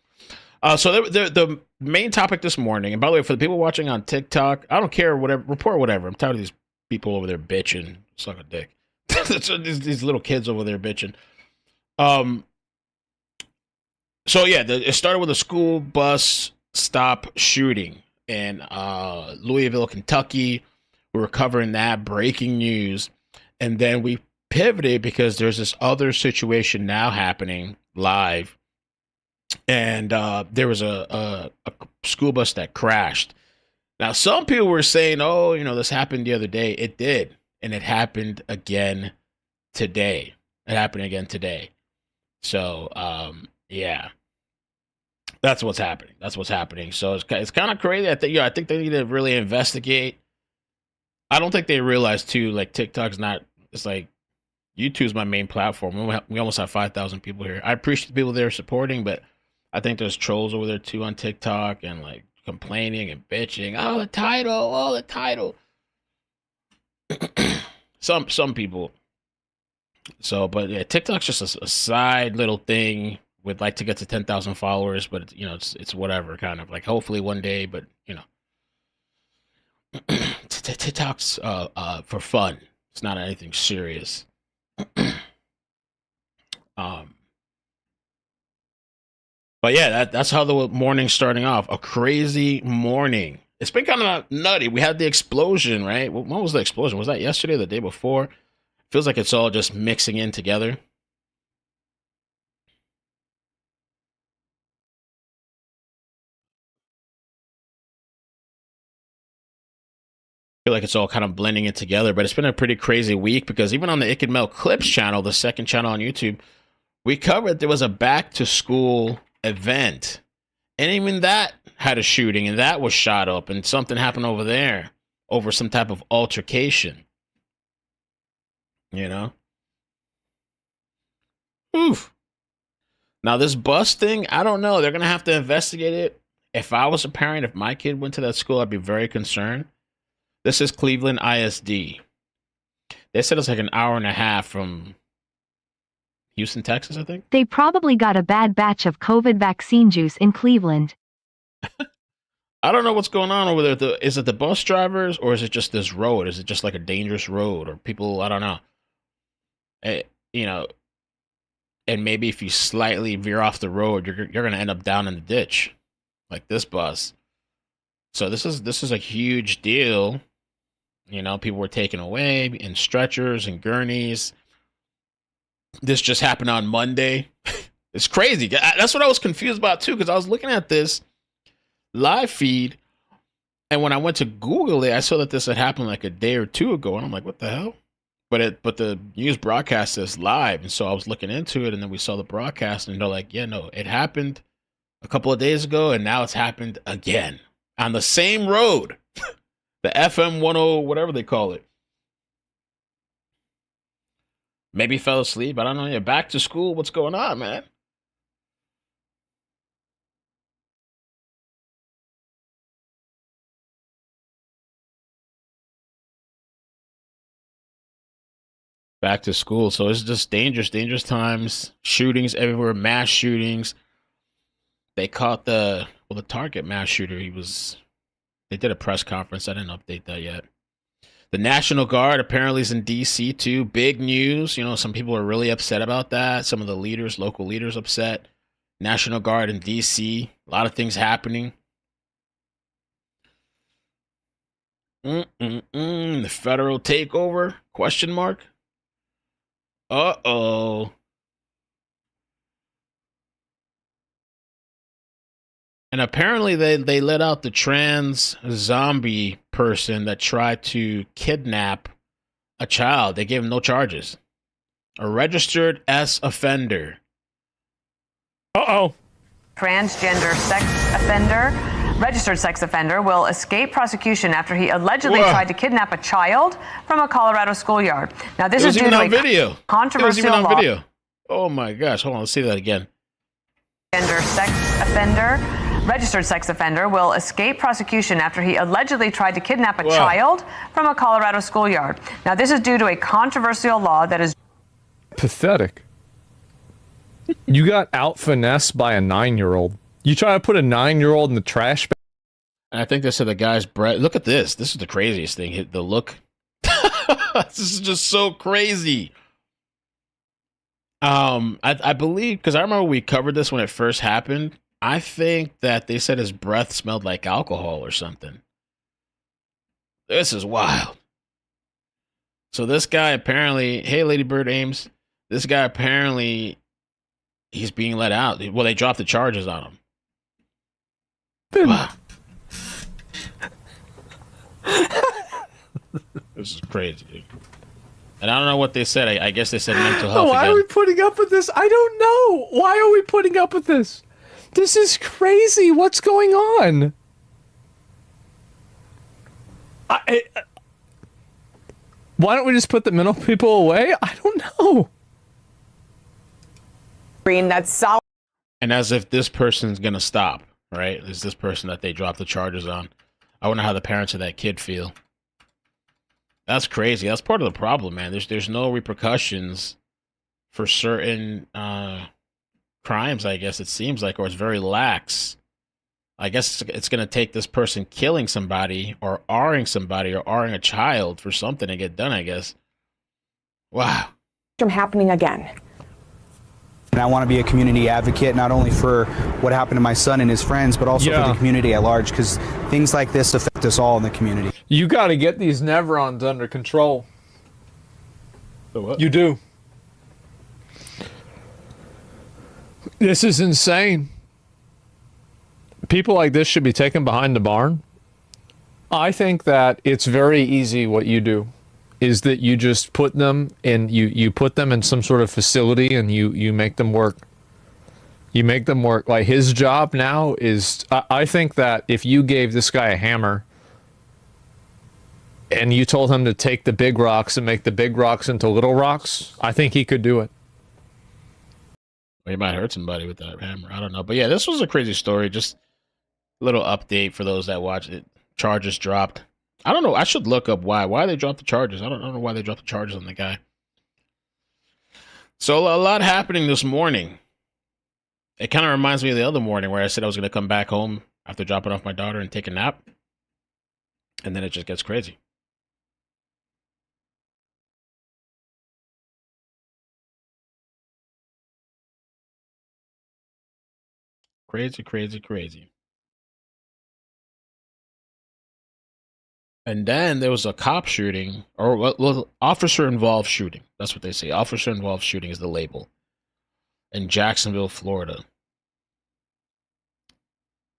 So the main topic this morning, and by the way, for the people watching on TikTok, I don't care, whatever, report whatever. I'm tired of these people over there bitching. Suck a dick. these little kids over there bitching. So yeah, it started with a school bus stop shooting in Louisville, Kentucky, We were covering that breaking news, and then we pivoted because there's this other situation now happening live, and there was a school bus that crashed. Now, some people were saying, "Oh, this happened the other day." It did, and it happened again today. So, yeah, that's what's happening. So it's kind of crazy. I think they need to really investigate. I don't think they realize too. Like TikTok's not. It's like YouTube's my main platform. We almost have 5,000 people here. I appreciate the people there supporting, but I think there's trolls over there too on TikTok and like complaining and bitching. Oh, the title. Some people. So, but yeah, TikTok's just a side little thing. Would like to get to 10,000 followers, but it's whatever, kind of like hopefully one day. But TikTok's for fun. It's not anything serious. But yeah, that's how the morning's starting off. A crazy morning. It's been kind of nutty. We had the explosion, right? When was the explosion? Was that yesterday or the day before? Feels like it's all just mixing in together. Feel like it's all kind of blending it together, but it's been a pretty crazy week because even on the It Could Melt Clips channel, the second channel on YouTube, we covered there was a back to school event, and even that had a shooting, and that was shot up, and something happened over there over some type of altercation. Oof. Now this bus thing, I don't know. They're gonna have to investigate it. If I was a parent, if my kid went to that school, I'd be very concerned. This is Cleveland ISD. They said it's like an hour and a half from Houston, Texas, I think. They probably got a bad batch of COVID vaccine juice in Cleveland. I don't know what's going on over there. Is it the bus drivers or is it just this road? Is it just like a dangerous road or people? I don't know. And maybe if you slightly veer off the road, you're going to end up down in the ditch like this bus. So this is a huge deal. People were taken away in stretchers and gurneys. This just happened on Monday. It's crazy. That's what I was confused about too, because I was looking at this live feed, and when I went to Google it, I saw that this had happened like a day or two ago, and I'm like, what the hell? But the news broadcast says live, and so I was looking into it, and then we saw the broadcast, and they're like, yeah, no, it happened a couple of days ago, and now it's happened again on the same road, the FM 10, whatever they call it. Maybe fell asleep. I don't know. Yeah, back to school. What's going on, man? Back to school. So it's just dangerous times. Shootings everywhere, mass shootings. They caught the target mass shooter. They did a press conference. I didn't update that yet. The National Guard apparently is in D.C. too. Big news. Some people are really upset about that. Some of the leaders, local leaders, upset. National Guard in D.C. A lot of things happening. The federal takeover? Question mark. Uh-oh. And apparently they let out the trans zombie person that tried to kidnap a child. They gave him no charges. A registered S offender. Uh-oh. Transgender sex offender, registered sex offender, will escape prosecution after he allegedly tried to kidnap a child from a Colorado schoolyard. Now, this is due to a controversial law. Video. Oh my gosh. Hold on. Let's see that again. Transgender sex offender, registered sex offender, will escape prosecution after he allegedly tried to kidnap a child from a Colorado schoolyard. Now, this is due to a controversial law that is pathetic. You got out-finessed by a 9-year-old. You try to put a 9-year-old in the trash bag. And I think they said the guy's breath. Look at this. This is the craziest thing. The look. This is just so crazy. I believe, because I remember we covered this when it first happened. I think that they said his breath smelled like alcohol or something. This is wild. So this guy apparently, hey, Lady Bird Ames, this guy apparently, he's being let out. Well, they dropped the charges on him. Wow. This is crazy, dude. And I don't know what they said. I guess they said mental health. Why again. are we putting up with this? I don't know. Why are we putting up with this? This is crazy. What's going on? Why don't we just put the mental people away? I don't know. That's solid. And as if this person's gonna stop, right? Is this person that they dropped the charges on? I wonder how the parents of that kid feel. That's crazy. That's part of the problem, man. There's no repercussions for certain crimes, I guess it seems like, or it's very lax. I guess it's going to take this person killing somebody or R-ing somebody or R-ing a child for something to get done, I guess. Wow. From happening again. And I want to be a community advocate, not only for what happened to my son and his friends, but also for the community at large, because things like this affect us all in the community. You got to get these Nevrons under control. So what? You do. This is insane. People like this should be taken behind the barn. I think that it's very easy what you do. Is that you just put them in, you put them in some sort of facility and you make them work. You make them work. Like his job now is, I think that if you gave this guy a hammer and you told him to take the big rocks and make the big rocks into little rocks, I think he could do it. Well, he might hurt somebody with that hammer. I don't know. But yeah, this was a crazy story. Just a little update for those that watch it. Charges dropped. I don't know. I should look up why they dropped the charges. I don't know why they dropped the charges on the guy. So a lot happening this morning. It kind of reminds me of the other morning where I said I was going to come back home after dropping off my daughter and take a nap. And then it just gets crazy. Crazy, crazy, crazy. And then there was a cop shooting, or well, officer-involved shooting. That's what they say. Officer-involved shooting is the label. In Jacksonville, Florida.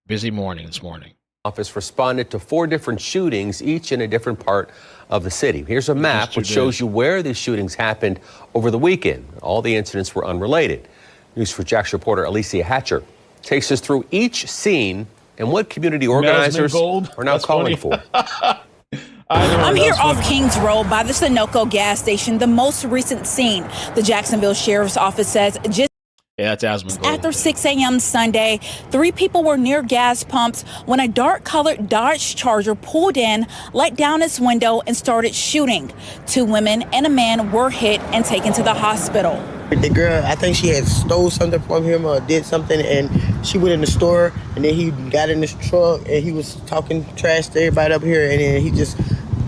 Busy morning this morning. Office responded to 4 different shootings, each in a different part of the city. Here's a map which shows you where these shootings happened over the weekend. All the incidents were unrelated. News for Jax reporter Alicia Hatcher takes us through each scene and what community organizers are now calling for. I'm here off Kings Road by the Sunoco gas station, the most recent scene. The Jacksonville Sheriff's Office says just after 6 a.m. Sunday, 3 people were near gas pumps when a dark-colored Dodge Charger pulled in, let down its window, and started shooting. 2 women and a man were hit and taken to the hospital. The girl, I think she had stole something from him or did something, and she went in the store, and then he got in his truck, and he was talking trash to everybody up here, and then he just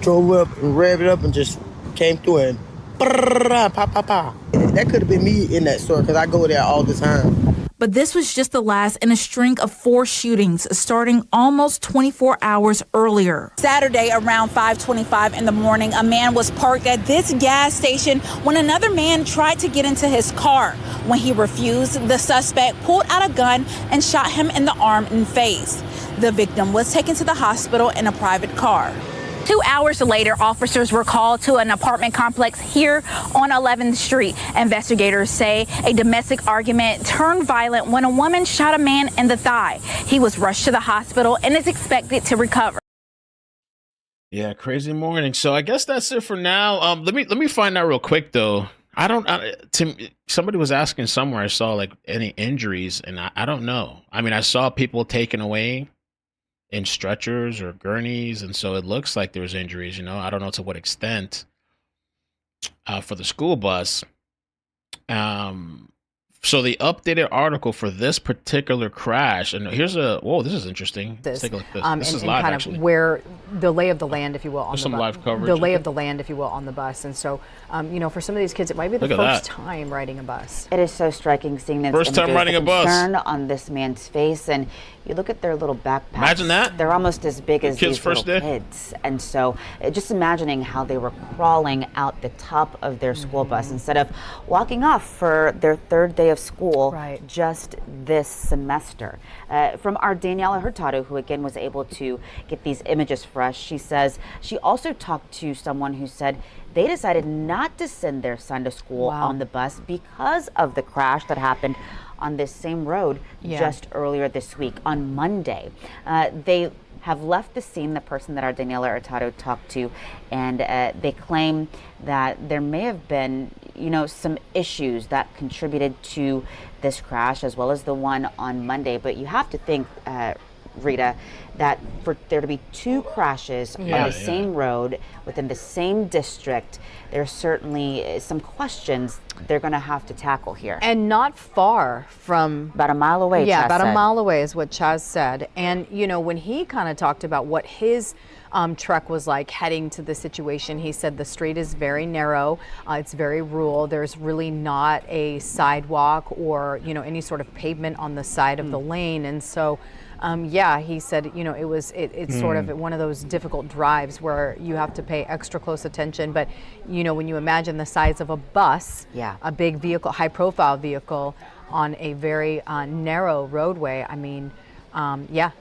drove up and revved it up and just came through and that could have been me in that store because I go there all the time. But this was just the last in a string of 4 shootings starting almost 24 hours earlier. Saturday around 5:25 in the morning, a man was parked at this gas station when another man tried to get into his car. When he refused, the suspect pulled out a gun and shot him in the arm and face. The victim was taken to the hospital in a private car. 2 hours later, officers were called to an apartment complex here on 11th Street. Investigators say a domestic argument turned violent when a woman shot a man in the thigh. He was rushed to the hospital and is expected to recover. Yeah, crazy morning. So I guess that's it for now. Let me find out real quick though. Somebody was asking somewhere. I saw like any injuries, and I don't know. I mean, I saw people taken away in stretchers or gurneys, and so it looks like there's injuries. I don't know to what extent. For the school bus, So the updated article for this particular crash, and here's this is interesting. Let's take a look at this. This is live, kind actually. of where the lay of the land, if you will, on There's the some bus. live coverage. The lay of the land, if you will, on the bus. And so, for some of these kids, it might be the Look at first that. time riding a bus. It is so striking seeing this. First time riding a bus. Concern on this man's face, and you look at their little backpacks. Imagine that. They're almost as big as kids' these first little day. kids, and so just imagining how they were crawling out the top of their school bus instead of walking off for their third day of school just this semester. From our Daniela Hurtado, who again was able to get these images for us, she says she also talked to someone who said they decided not to send their son to school on the bus because of the crash that happened on this same road just earlier this week on Monday. They have left the scene, the person that our Daniela Hurtado talked to, and they claim that there may have been, some issues that contributed to this crash as well as the one on Monday. But you have to think, Rita, that for there to be two crashes on the same road within the same district, there's certainly some questions they're going to have to tackle here. And not far from... About a mile away, Yeah, Chaz about said. a mile away is what Chaz said. And, when he kind of talked about what his truck was like heading to the situation, he said the street is very narrow. It's very rural. There's really not a sidewalk or, any sort of pavement on the side of the lane. And so... he said, it's sort of one of those difficult drives where you have to pay extra close attention. But, when you imagine the size of a bus, a big vehicle, high profile vehicle on a very narrow roadway,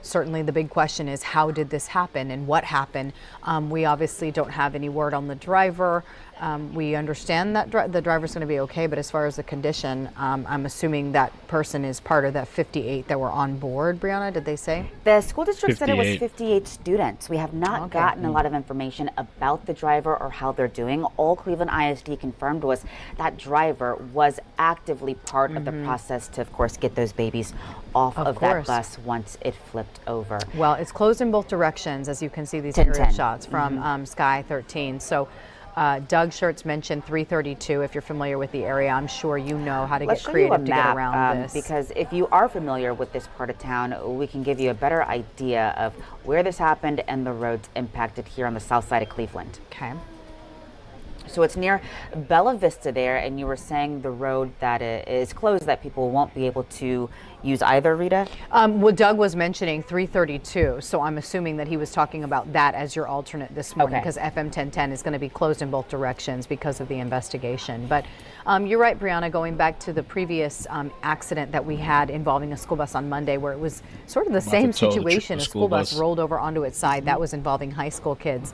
certainly the big question is how did this happen and what happened? We obviously don't have any word on the driver. We understand that the driver's going to be okay, but as far as the condition, I'm assuming that person is part of that 58 that were on board. Brianna, did they say? The school district said it was 58. 58 students. We have not gotten a lot of information about the driver or how they're doing. All Cleveland ISD confirmed was that driver was actively part of the process to, of course, get those babies off of that bus once it flipped over. Well, it's closed in both directions, as you can see these 10-10. aerial shots from Sky 13. So Doug Schertz mentioned 332. If you're familiar with the area, I'm sure you know how to Let's get show you a creative to map, get around this. because if you are familiar with this part of town, we can give you a better idea of where this happened and the roads impacted here on the south side of Cleveland. Okay. So it's near Bella Vista there, and you were saying the road that is closed that people won't be able to use either, Rita? Well, Doug was mentioning 332, so I'm assuming that he was talking about that as your alternate this morning, because FM 1010 is going to be closed in both directions because of the investigation. But you're right, Brianna, going back to the previous accident that we had involving a school bus on Monday, where it was sort of the same situation. A school bus rolled over onto its side. That was involving high school kids.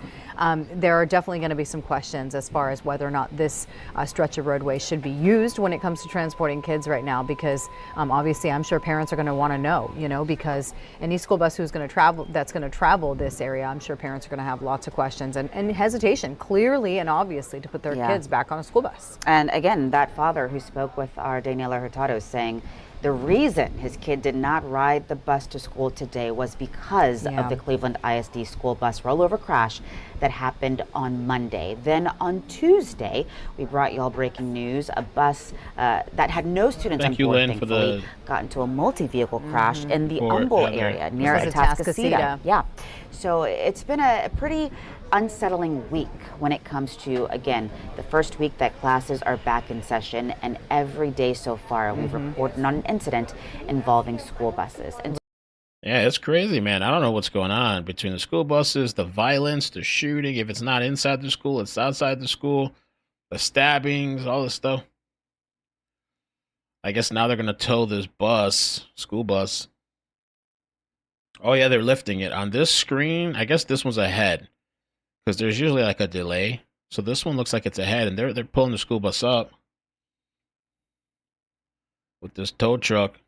There are definitely going to be some questions as far as whether or not this stretch of roadway should be used when it comes to transporting kids right now, because obviously I'm sure parents are going to want to know, because any school bus that's going to travel this area, I'm sure parents are going to have lots of questions and hesitation, clearly and obviously, to put their kids back on a school bus. And again, that father who spoke with our Daniela Hurtado saying the reason his kid did not ride the bus to school today was because of the Cleveland ISD school bus rollover crash that happened on Monday. Then on Tuesday, we brought y'all breaking news. A bus that had no students on board, thankfully, got into a multi-vehicle crash in the Humboldt area near Atascocita. Yeah. So it's been a pretty unsettling week when it comes to, again, the first week that classes are back in session, and every day so far we've reported on an incident involving school buses. And Yeah, it's crazy, man. I don't know what's going on between the school buses, the violence, the shooting. If it's not inside the school, it's outside the school, the stabbings, all this stuff. I guess now they're going to tow this school bus. Oh, yeah, they're lifting it. On this screen, I guess this one's ahead, because there's usually like a delay. So this one looks like it's ahead, and they're pulling the school bus up with this tow truck.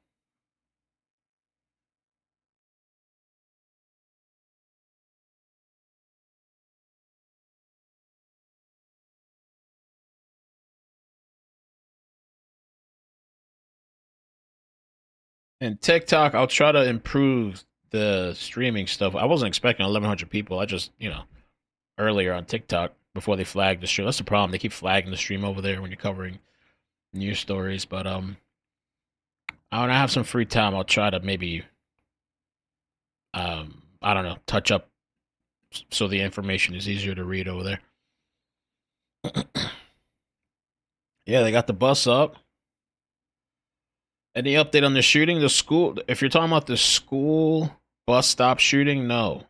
And TikTok, I'll try to improve the streaming stuff. I wasn't expecting 1,100 people. I just, earlier on TikTok, before they flagged the stream. That's the problem. They keep flagging the stream over there when you're covering news stories. But When I have some free time, I'll try to maybe, I don't know, touch up so the information is easier to read over there. Yeah, they got the bus up. Any update on the shooting? The school, if you're talking about the school bus stop shooting, no.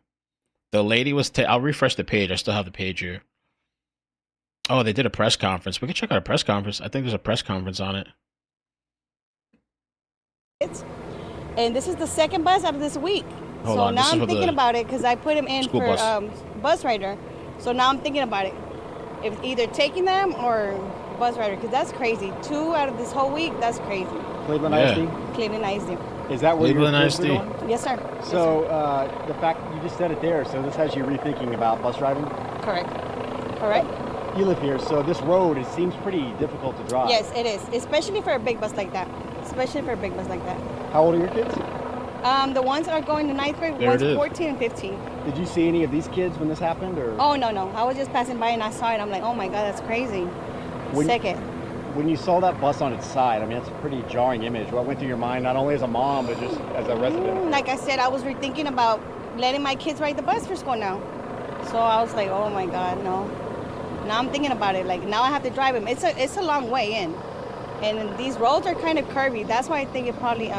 The lady was, I'll refresh the page. I still have the page here. Oh, they did a press conference. We can check out a press conference. I think there's a press conference on it. And this is the second bus out of this week. Hold so on, now this is I'm for thinking the about it because I put him in school for bus. Bus rider. So now I'm thinking about it. If either taking them or bus rider, because that's crazy. 2 out of this whole week, that's crazy. Cleveland Yeah. ISD? Cleveland ISD. Is that where Cleveland your kids ISD. are going? Yes, sir. So the fact you just said it there, so this has you rethinking about bus driving? Correct. Correct. You live here, so this road, it seems pretty difficult to drive. Yes, it is, especially for a big bus like that. Especially for a big bus like that. How old are your kids? The ones that are going to 9th grade, There one's it is. 14 and 15. Did you see any of these kids when this happened? Or Oh, no. I was just passing by and I saw it. I'm like, oh my God, that's crazy. When you saw that bus on its side, I mean, that's a pretty jarring image. What went through your mind, not only as a mom, but just as a resident? Like I said, I was rethinking about letting my kids ride the bus for school now. So I was like, oh my God, no. Now I'm thinking about it. Like, now I have to drive them. It's a long way in. And these roads are kind of curvy. That's why I think it probably,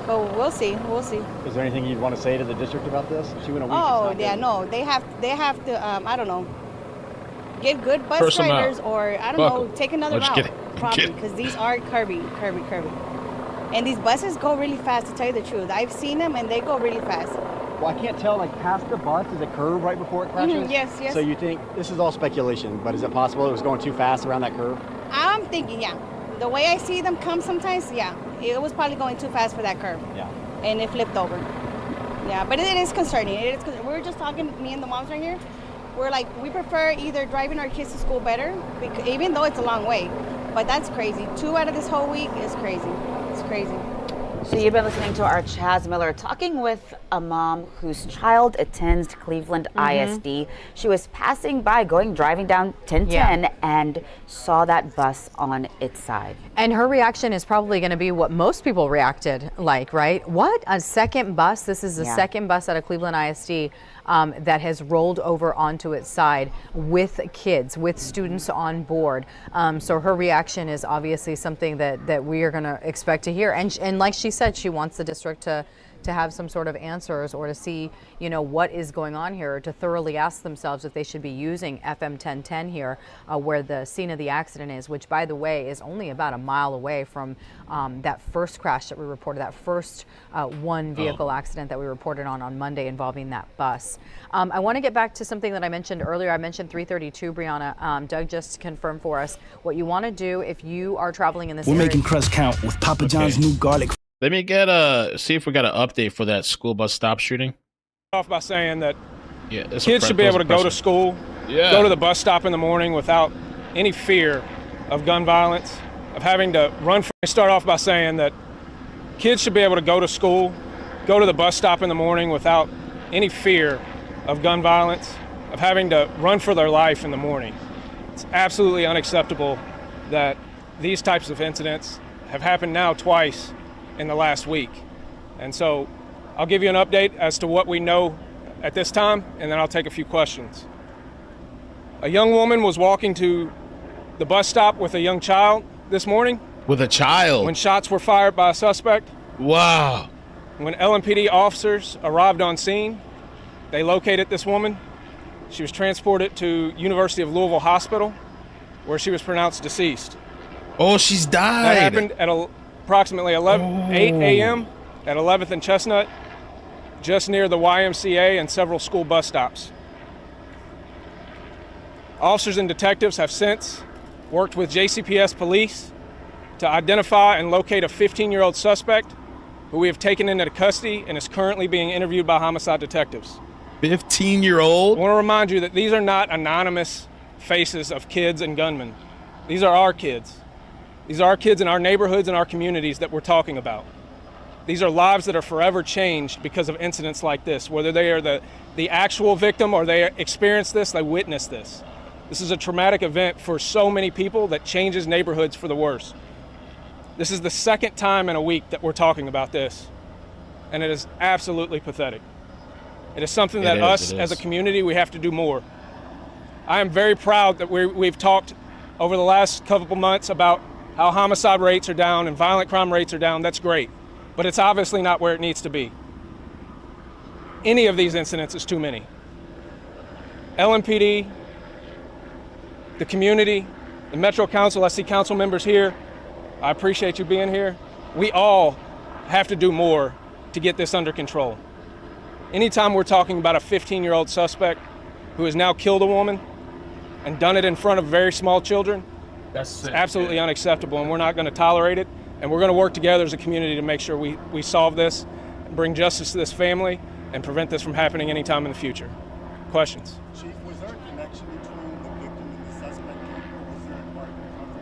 but we'll see. Is there anything you'd want to say to the district about this? 2 in a week. Oh, it's not yeah, good. no. They have to, I don't know, get good bus Curse 'em out. riders or, I don't Fuck know, 'em. take another I'm just route. kidding. Probably, because these are curvy. And these buses go really fast, to tell you the truth. I've seen them and they go really fast. Well, I can't tell, like, past the bus, is a curve right before it crashes? Mhm, yes. So you think, this is all speculation, but is it possible it was going too fast around that curve? I'm thinking, yeah. The way I see them come sometimes, yeah. It was probably going too fast for that curve. Yeah. And it flipped over. Yeah, but it is concerning. We were just talking, me and the moms right here. We're like, we prefer either driving our kids to school better, because, even though it's a long way. But that's crazy. 2 out of this whole week is crazy. It's crazy. So you've been listening to our Chaz Miller talking with a mom whose child attends Cleveland ISD. She was passing by, driving down 1010 and saw that bus on its side. And her reaction is probably going to be what most people reacted like, right? What? A second bus? This is the second bus out of Cleveland ISD that has rolled over onto its side with kids, with students on board. So her reaction is obviously something that we are going to expect to hear. And like she said, she wants the district to have some sort of answers or to see, what is going on here, or to thoroughly ask themselves if they should be using FM 1010 here, where the scene of the accident is, which, by the way, is only about a mile away from that first crash that we reported, that first one vehicle accident that we reported on Monday involving that bus. I want to get back to something that I mentioned earlier. I mentioned 332, Brianna. Doug just confirmed for us what you want to do if you are traveling in this area. We're making crust count with Papa John's new garlic. Let me get see if we got an update for that school bus stop shooting. Off by saying that it's kids should be able to go to school, go to the bus stop in the morning without any fear of gun violence, of having to run. Start off by saying that kids should be able to go to school, go to the bus stop in the morning without any fear of gun violence, of having to run for their life in the morning. It's absolutely unacceptable that these types of incidents have happened now twice in the last week. And so I'll give you an update as to what we know at this time, and then I'll take a few questions. A young woman was walking to the bus stop with a young child this morning. With a child? When shots were fired by a suspect. Wow. When LMPD officers arrived on scene, they located this woman. She was transported to University of Louisville Hospital, where she was pronounced deceased. Oh, she's died. That happened at approximately 8 a.m. at 11th and Chestnut, just near the YMCA and several school bus stops. Officers and detectives have since worked with JCPS police to identify and locate a 15-year-old suspect who we have taken into custody and is currently being interviewed by homicide detectives. 15-year-old? I want to remind you that these are not anonymous faces of kids and gunmen. These are our kids. These are our kids in our neighborhoods and our communities that we're talking about. These are lives that are forever changed because of incidents like this, whether they are the actual victim or they experience this, they witness this. This is a traumatic event for so many people that changes neighborhoods for the worse. This is the second time in a week that we're talking about this, and it is absolutely pathetic. It is something that us as a community, we have to do more. I am very proud that we've talked over the last couple months about how homicide rates are down and violent crime rates are down. That's great, but it's obviously not where it needs to be. Any of these incidents is too many. LMPD, the community, the Metro Council, I see council members here. I appreciate you being here. We all have to do more to get this under control. Anytime we're talking about a 15-year-old suspect who has now killed a woman and done it in front of very small children, that's absolutely unacceptable, and we're not going to tolerate it. And we're going to work together as a community to make sure we solve this, bring justice to this family, and prevent this from happening anytime in the future. Questions? Chief, was there a connection between the victim and the suspect, or was there a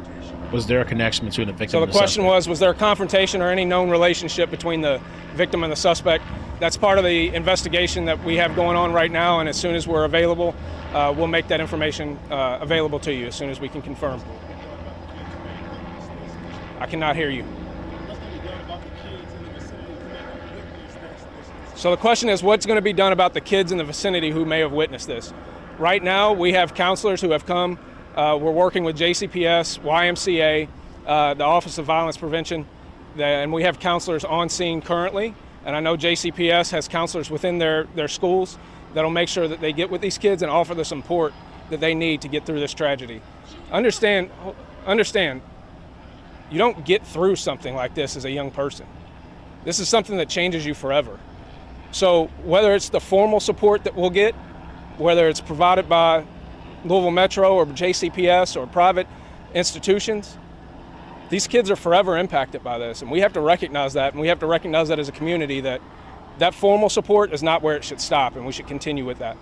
confrontation? Was there a connection between the victim So and the the question suspect? was there a confrontation or any known relationship between the victim and the suspect? That's part of the investigation that we have going on right now, and as soon as we're available, we'll make that information available to you as soon as we can confirm. I cannot hear you. So the question is, what's going to be done about the kids in the vicinity who may have witnessed this? Right now, we have counselors who have come. We're working with JCPS, YMCA, the Office of Violence Prevention, and we have counselors on scene currently. And I know JCPS has counselors within their schools that'll make sure that they get with these kids and offer the support that they need to get through this tragedy. Understand, you don't get through something like this as a young person. This is something that changes you forever. So whether it's the formal support that we'll get, whether it's provided by Louisville Metro or JCPS or private institutions, these kids are forever impacted by this, and we have to recognize that, and we have to recognize that as a community that that formal support is not where it should stop, and we should continue with that.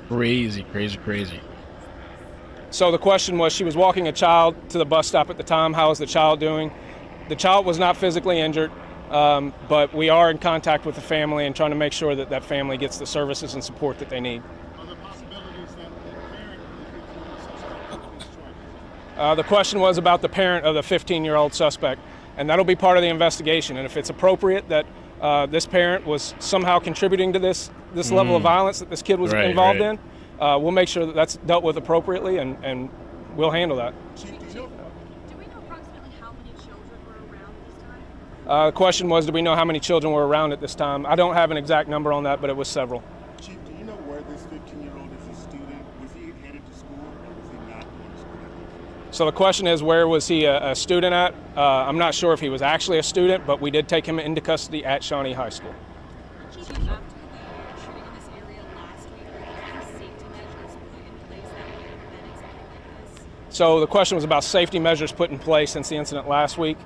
Crazy, crazy, crazy. So the question was, she was walking a child to the bus stop at the time. How is the child doing? The child was not physically injured, but we are in contact with the family and trying to make sure that that family gets the services and support that they need. The question was about the parent of the 15-year-old suspect, and that'll be part of the investigation. And if it's appropriate that this parent was somehow contributing to this level of violence that this kid was involved in, we'll make sure that that's dealt with appropriately, and we'll handle that. Chief, do we know approximately how many children were around this time? The question was, do we know how many children were around at this time? I don't have an exact number on that, but it was several. Chief, do you know where this 15-year-old is a student? Was he headed to school, or was he not going to school? So the question is, where was he a student at? I'm not sure if he was actually a student, but we did take him into custody at Shawnee High School. Chief, after the shooting in this area last week, were there any safety measures put in place that would prevent something like this? So the question was about safety measures put in place since the incident last week.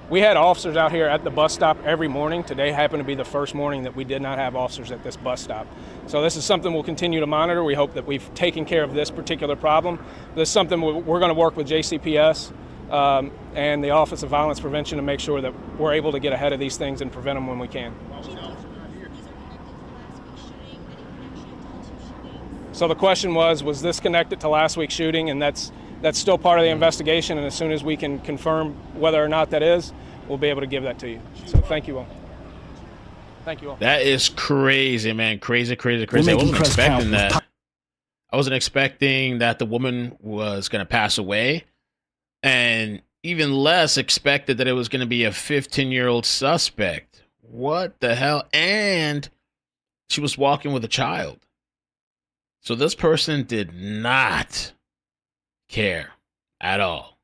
We had officers out here at the bus stop every morning. Today happened to be the first morning that we did not have officers at this bus stop. So this is something we'll continue to monitor. We hope that we've taken care of this particular problem. This is something we're going to work with JCPS and the Office of Violence Prevention to make sure that we're able to get ahead of these things and prevent them when we can. So the question was this connected to last week's shooting? And that's still part of the investigation, and as soon as we can confirm whether or not that is, we'll be able to give that to you. So thank you all. Thank you all. That is crazy, man. Crazy, crazy, crazy. I wasn't expecting that. I wasn't expecting that the woman was going to pass away, and even less expected that it was going to be a 15-year-old suspect. What the hell? And she was walking with a child. So this person did not care at all.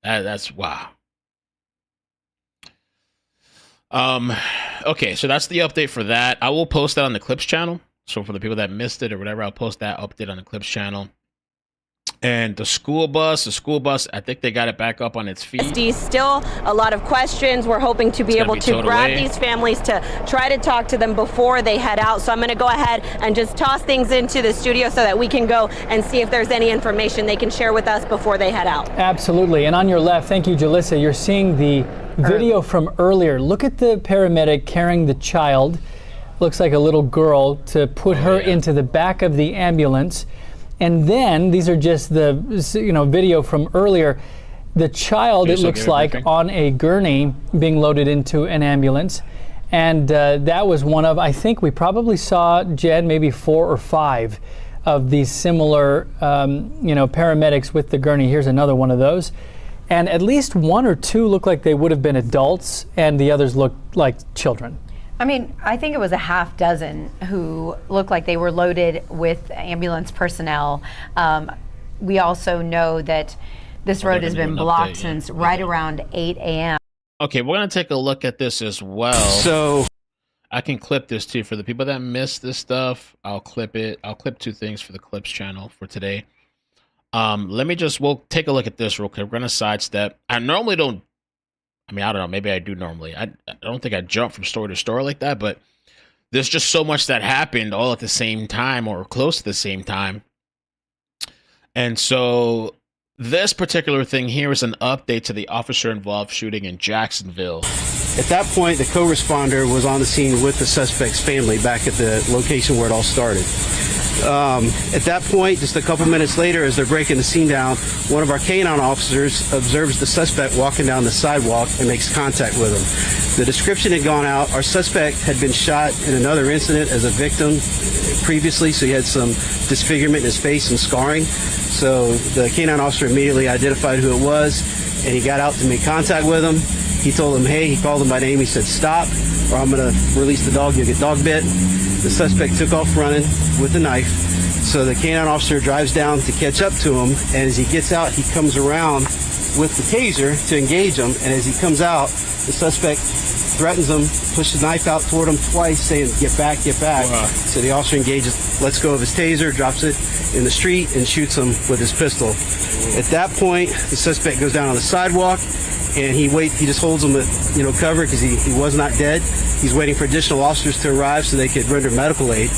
That's wow. Okay, so that's the update for that. I will post that on the Clips channel. So for the people that missed it or whatever, I'll post that update on the Clips channel. And the school bus, I think they got it back up on its feet. Still a lot of questions. We're hoping to be able to grab these families to try to talk to them before they head out. So I'm going to go ahead and just toss things into the studio so that we can go and see if there's any information they can share with us before they head out. Absolutely. And on your left, thank you, Jalissa, you're seeing the video from earlier. Look at the paramedic carrying the child, looks like a little girl, to put her into the back of the ambulance. And then these are just the video from earlier. The child, it looks like, on a gurney being loaded into an ambulance. And that was one of, I think we probably saw, Jed, maybe 4 or 5 of these similar, paramedics with the gurney. Here's another one of those. And at least 1 or 2 look like they would have been adults, and the others looked like children. I mean, I think it was a half dozen who looked like they were loaded with ambulance personnel. We also know that this road has been blocked since right around 8 a.m. Okay, we're going to take a look at this as well. So I can clip this too. For the people that missed this stuff, I'll clip it. I'll clip 2 things for the clips channel for today. We'll take a look at this real quick. We're going to sidestep. I normally don't, I don't know, maybe I do normally. I don't think I jump from store to store like that, but there's just so much that happened all at the same time or close to the same time. And so this particular thing here is an update to the officer-involved shooting in Jacksonville. At that point, the co-responder was on the scene with the suspect's family back at the location where it all started. At that point, just a couple minutes later, as they're breaking the scene down, one of our canine officers observes the suspect walking down the sidewalk and makes contact with him. The description had gone out. Our suspect had been shot in another incident as a victim previously, so he had some disfigurement in his face and scarring. So the canine officer immediately identified who it was, and he got out to make contact with him. He told him, hey, he called him by name. He said, stop, or I'm going to release the dog. You'll get dog bit. The suspect took off running with the knife. So the canine officer drives down to catch up to him. And as he gets out, he comes around with the taser to engage him. And as he comes out, the suspect threatens him, pushes the knife out toward him twice, saying, get back, get back. Wow. So the officer engages, lets go of his taser, drops it in the street, and shoots him with his pistol. At that point, the suspect goes down on the sidewalk. And he just holds him at cover because he was not dead. He's waiting for additional officers to arrive so they could render medical aid.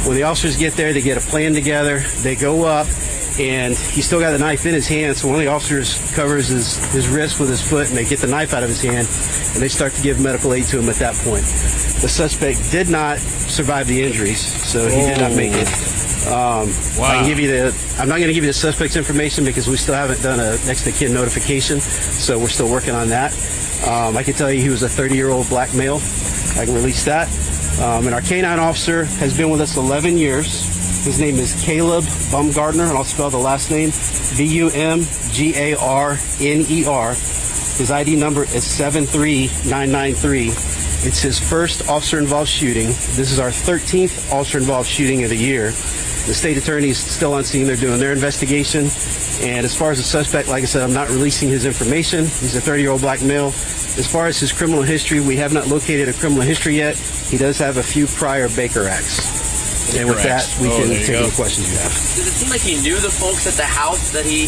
When the officers get there, they get a plan together. They go up, and he's still got the knife in his hand. So one of the officers covers his wrist with his foot, and they get the knife out of his hand, and they start to give medical aid to him at that point. The suspect did not survive the injuries, so he did not make it. Wow. I'm not going to give you the suspect's information because we still haven't done a next of kin notification, so we're still working on that. I can tell you he was a 30-year-old black male. I can release that. And our canine officer has been with us 11 years. His name is Caleb Bumgardner, and I'll spell the last name, Bumgarner. His ID number is 73993. It's his first officer-involved shooting. This is our 13th officer-involved shooting of the year. The state attorney is still on scene. They're doing their investigation. And as far as the suspect, like I said, I'm not releasing his information. He's a 30-year-old black male. As far as his criminal history, we have not located a criminal history yet. He does have a few prior Baker Acts. And with that, we can take any questions you have. Does it seem like he knew the folks at the house that he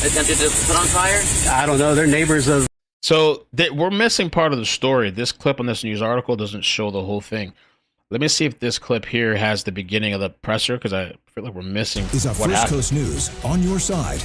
attempted to put on fire? I don't know. They're neighbors of... So we're missing part of the story. This clip on this news article doesn't show the whole thing. Let me see if this clip here has the beginning of the presser, because I feel like we're missing is what First happened. Coast News on your side.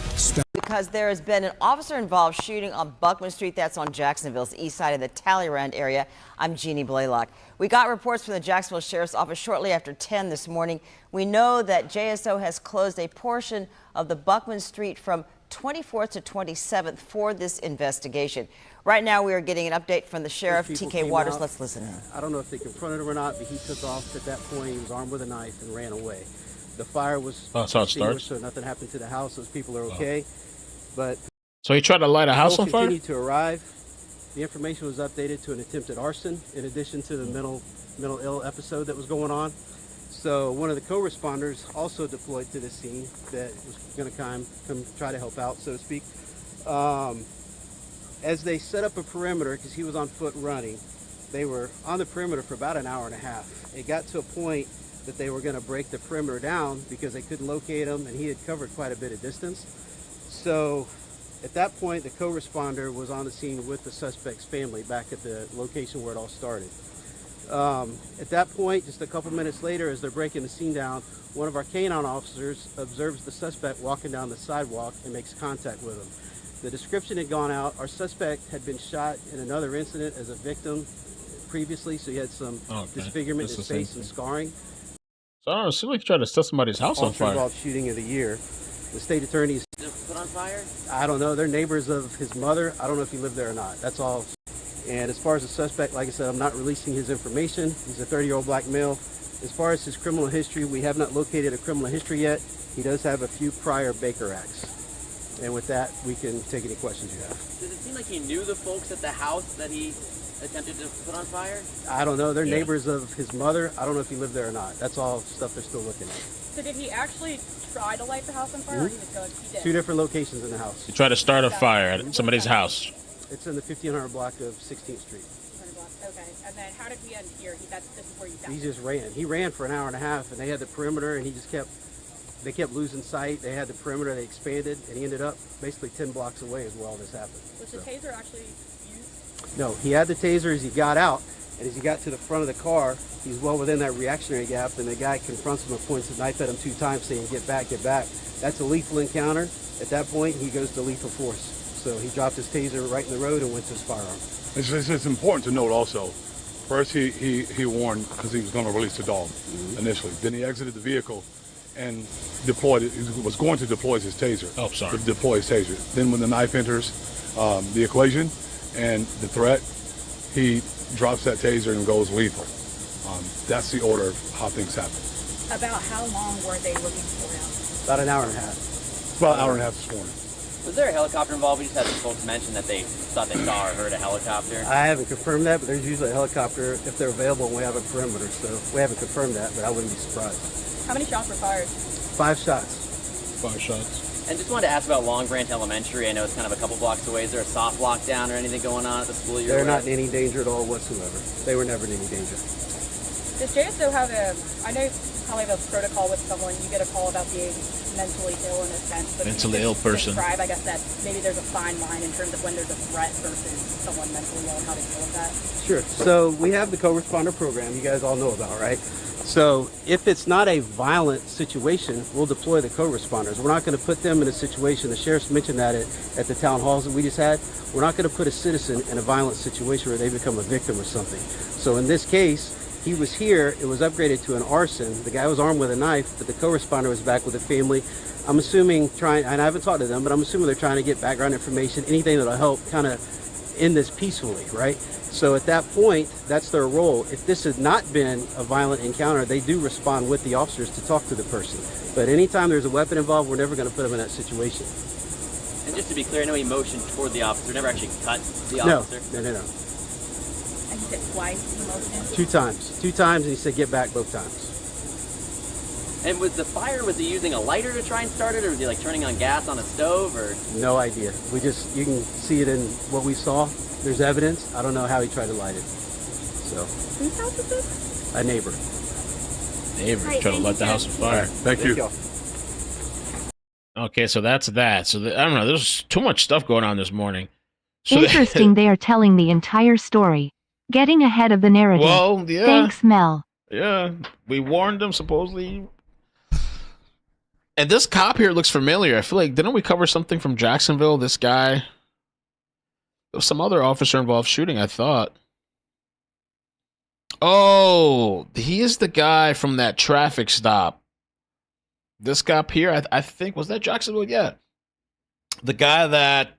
Because there has been an officer-involved shooting on Buckman Street. That's on Jacksonville's east side of the Talleyrand area. I'm Jeannie Blaylock. We got reports from the Jacksonville Sheriff's Office shortly after 10 this morning. We know that JSO has closed a portion of the Buckman Street from 24th to 27th for this investigation. Right now, we are getting an update from the sheriff, TK Waters. Let's listen in. I don't know if they confronted him or not, but he took off at that point. He was armed with a knife and ran away. The fire was extinguished, so nothing happened to the house. Those people are okay. But so he tried to light a house on fire? Continued to arrive. The information was updated to an attempted arson, in addition to the mental ill episode that was going on. So one of the co-responders also deployed to the scene that was going to come try to help out, so to speak. As they set up a perimeter, because he was on foot running, they were on the perimeter for about an hour and a half. It got to a point that they were going to break the perimeter down because they couldn't locate him, and he had covered quite a bit of distance. So at that point, the co-responder was on the scene with the suspect's family back at the location where it all started. At that point, just a couple minutes later, as they're breaking the scene down, one of our canine officers observes the suspect walking down the sidewalk and makes contact with him. The description had gone out. Our suspect had been shot in another incident as a victim previously, so he had some disfigurement in his face and scarring. So I don't know. It seems like you tried to set somebody's house on fire. Involved shooting of the year. The state attorney's Put on fire? I don't know. They're neighbors of his mother. I don't know if he lived there or not. That's all. And as far as the suspect, like I said, I'm not releasing his information. He's a 30-year-old black male. As far as his criminal history, we have not located a criminal history yet. He does have a few prior Baker Acts. And with that, we can take any questions you have. Does it seem like he knew the folks at the house that he attempted to put on fire? I don't know. They're neighbors of his mother. I don't know if he lived there or not. That's all stuff they're still looking at. So did he actually try to light the house on fire, or he was going? He did. Two different locations in the house. You tried to start a fire at somebody's house. It's in the 1500 block of 16th Street. Okay, and then how did we end here? This is where you found He just ran. He ran for an hour and a half, and they had the perimeter, and they kept losing sight. They had the perimeter, they expanded, and he ended up basically 10 blocks away as well. This happened. Was the taser actually used? No, he had the taser as he got out, and as he got to the front of the car, he's well within that reactionary gap, and the guy confronts him and points a knife at him 2 times, saying, "Get back, get back." That's a lethal encounter. At that point, he goes to lethal force. So he dropped his taser right in the road and went to his firearm. It's important to note also, first he warned because he was going to release the dog initially. Then he exited the vehicle and he was going to deploy his taser. Oh, sorry. To deploy his taser. Then when the knife enters the equation and the threat, he drops that taser and goes lethal. That's the order of how things happen. About how long were they looking for him? About an hour and a half. About an hour and a half this morning. Was there a helicopter involved? We just had some folks mention that they thought they saw or heard a helicopter. I haven't confirmed that, but there's usually a helicopter if they're available and we have a perimeter. So we haven't confirmed that, but I wouldn't be surprised. How many shots were fired? 5 shots. 5 shots. And just wanted to ask about Long Branch Elementary. I know it's kind of a couple blocks away. Is there a soft lockdown or anything going on at the school you're They're not in any danger at all whatsoever. They were never in any danger. Does JSO have I know you probably have a protocol with someone, you get a call about being mentally ill in a sense, but mentally ill person. Describe, I guess, that maybe there's a fine line in terms of when there's a threat versus someone mentally ill and how to deal with that. Sure. So we have the co-responder program you guys all know about, right? So if it's not a violent situation, we'll deploy the co-responders. We're not going to put them in a situation, the sheriff's mentioned that at the town halls that we just had, we're not going to put a citizen in a violent situation where they become a victim or something. So in this case, he was here, it was upgraded to an arson. The guy was armed with a knife, but the co-responder was back with the family. I'm assuming and I haven't talked to them, but I'm assuming they're trying to get background information, anything that'll help kind of end this peacefully, right? So at that point, that's their role. If this had not been a violent encounter, they do respond with the officers to talk to the person. But anytime there's a weapon involved, we're never going to put them in that situation. And just to be clear, I know he motioned toward the officer, never actually cut the officer. No. And he said twice he motioned? 2 times. 2 times, and he said get back both times. And was he using a lighter to try and start it, or was he like turning on gas on a stove, or? No idea. You can see it in what we saw. There's evidence. I don't know how he tried to light it. So. Whose house is this? A neighbor. Neighbor trying to light the house on fire. Thank you. Okay, so that's that. So I don't know. There's too much stuff going on this morning. So Interesting. They are telling the entire story, getting ahead of the narrative. Well, yeah. Thanks, Mel. Yeah, we warned them supposedly. And this cop here looks familiar. I feel like, didn't we cover something from Jacksonville? This guy. There was some other officer involved shooting, I thought. Oh, he is the guy from that traffic stop. This cop here, I think, was that Jacksonville? Yeah. The guy that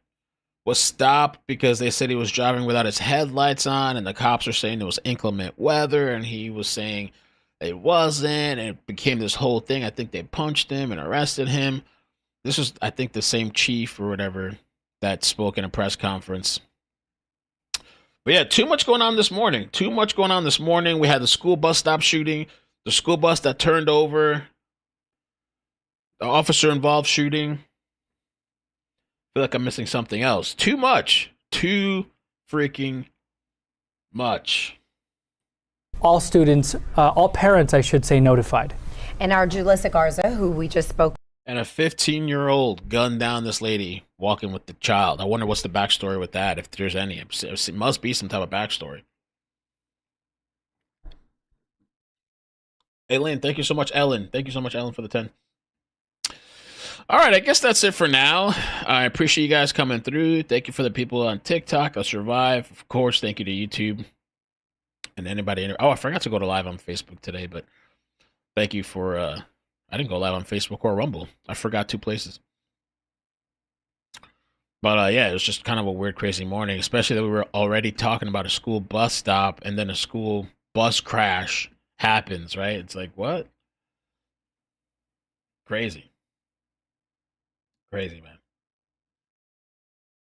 was stopped because they said he was driving without his headlights on, and the cops are saying it was inclement weather, and he was saying it wasn't, and it became this whole thing. I think they punched him and arrested him. This was, I think, the same chief or whatever that spoke in a press conference. But yeah, too much going on this morning. We had the school bus stop shooting, the school bus that turned over, the officer involved shooting. I feel like I'm missing something else. Too much. Too freaking much. All students, all parents, I should say, notified. And our Julissa Garza, who we just spoke. And a 15-year-old gunned down this lady walking with the child. I wonder what's the backstory with that, if there's any. It must be some type of backstory. Ellen, thank you so much, Ellen. Thank you so much, Ellen, for the 10. All right, I guess that's it for now. I appreciate you guys coming through. Thank you for the people on TikTok. I'll survive. Of course, thank you to YouTube. And anybody. Oh, I forgot to go to live on Facebook today, but Thank you for I didn't go live on Facebook or Rumble. I forgot 2 places. But yeah, it was just kind of a weird, crazy morning, especially that we were already talking about a school bus stop and then a school bus crash happens, right? It's like, what? Crazy. Crazy, man.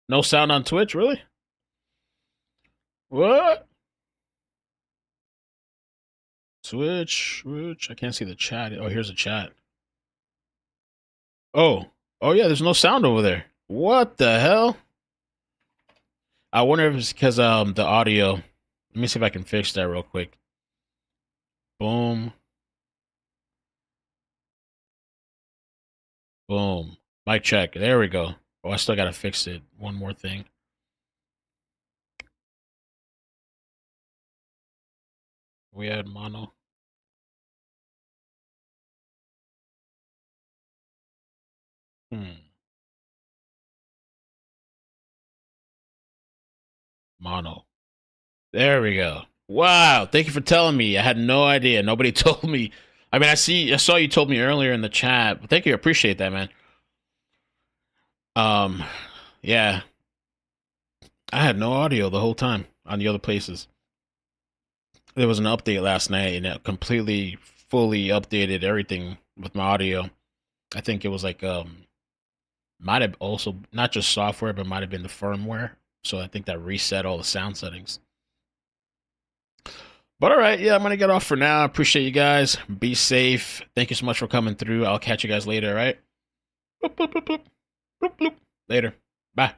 No sound on Twitch, really? What? Switch. I can't see the chat. Oh, here's a chat. Oh yeah, there's no sound over there. What the hell? I wonder if it's because the audio. Let me see if I can fix that real quick. Boom. Boom. Mic check. There we go. Oh, I still gotta fix it. One more thing. We had mono. Mono. There we go. Wow. Thank you for telling me. I had no idea. Nobody told me. I mean, I saw you told me earlier in the chat. But thank you. I appreciate that, man. Yeah. I had no audio the whole time on the other places. There was an update last night and it completely, fully updated everything with my audio. I think it was like, might have also, not just software, but might have been the firmware. So I think that reset all the sound settings. But all right, yeah, I'm going to get off for now. I appreciate you guys. Be safe. Thank you so much for coming through. I'll catch you guys later, all right? Boop, boop, boop, boop. Boop, boop. Later. Bye.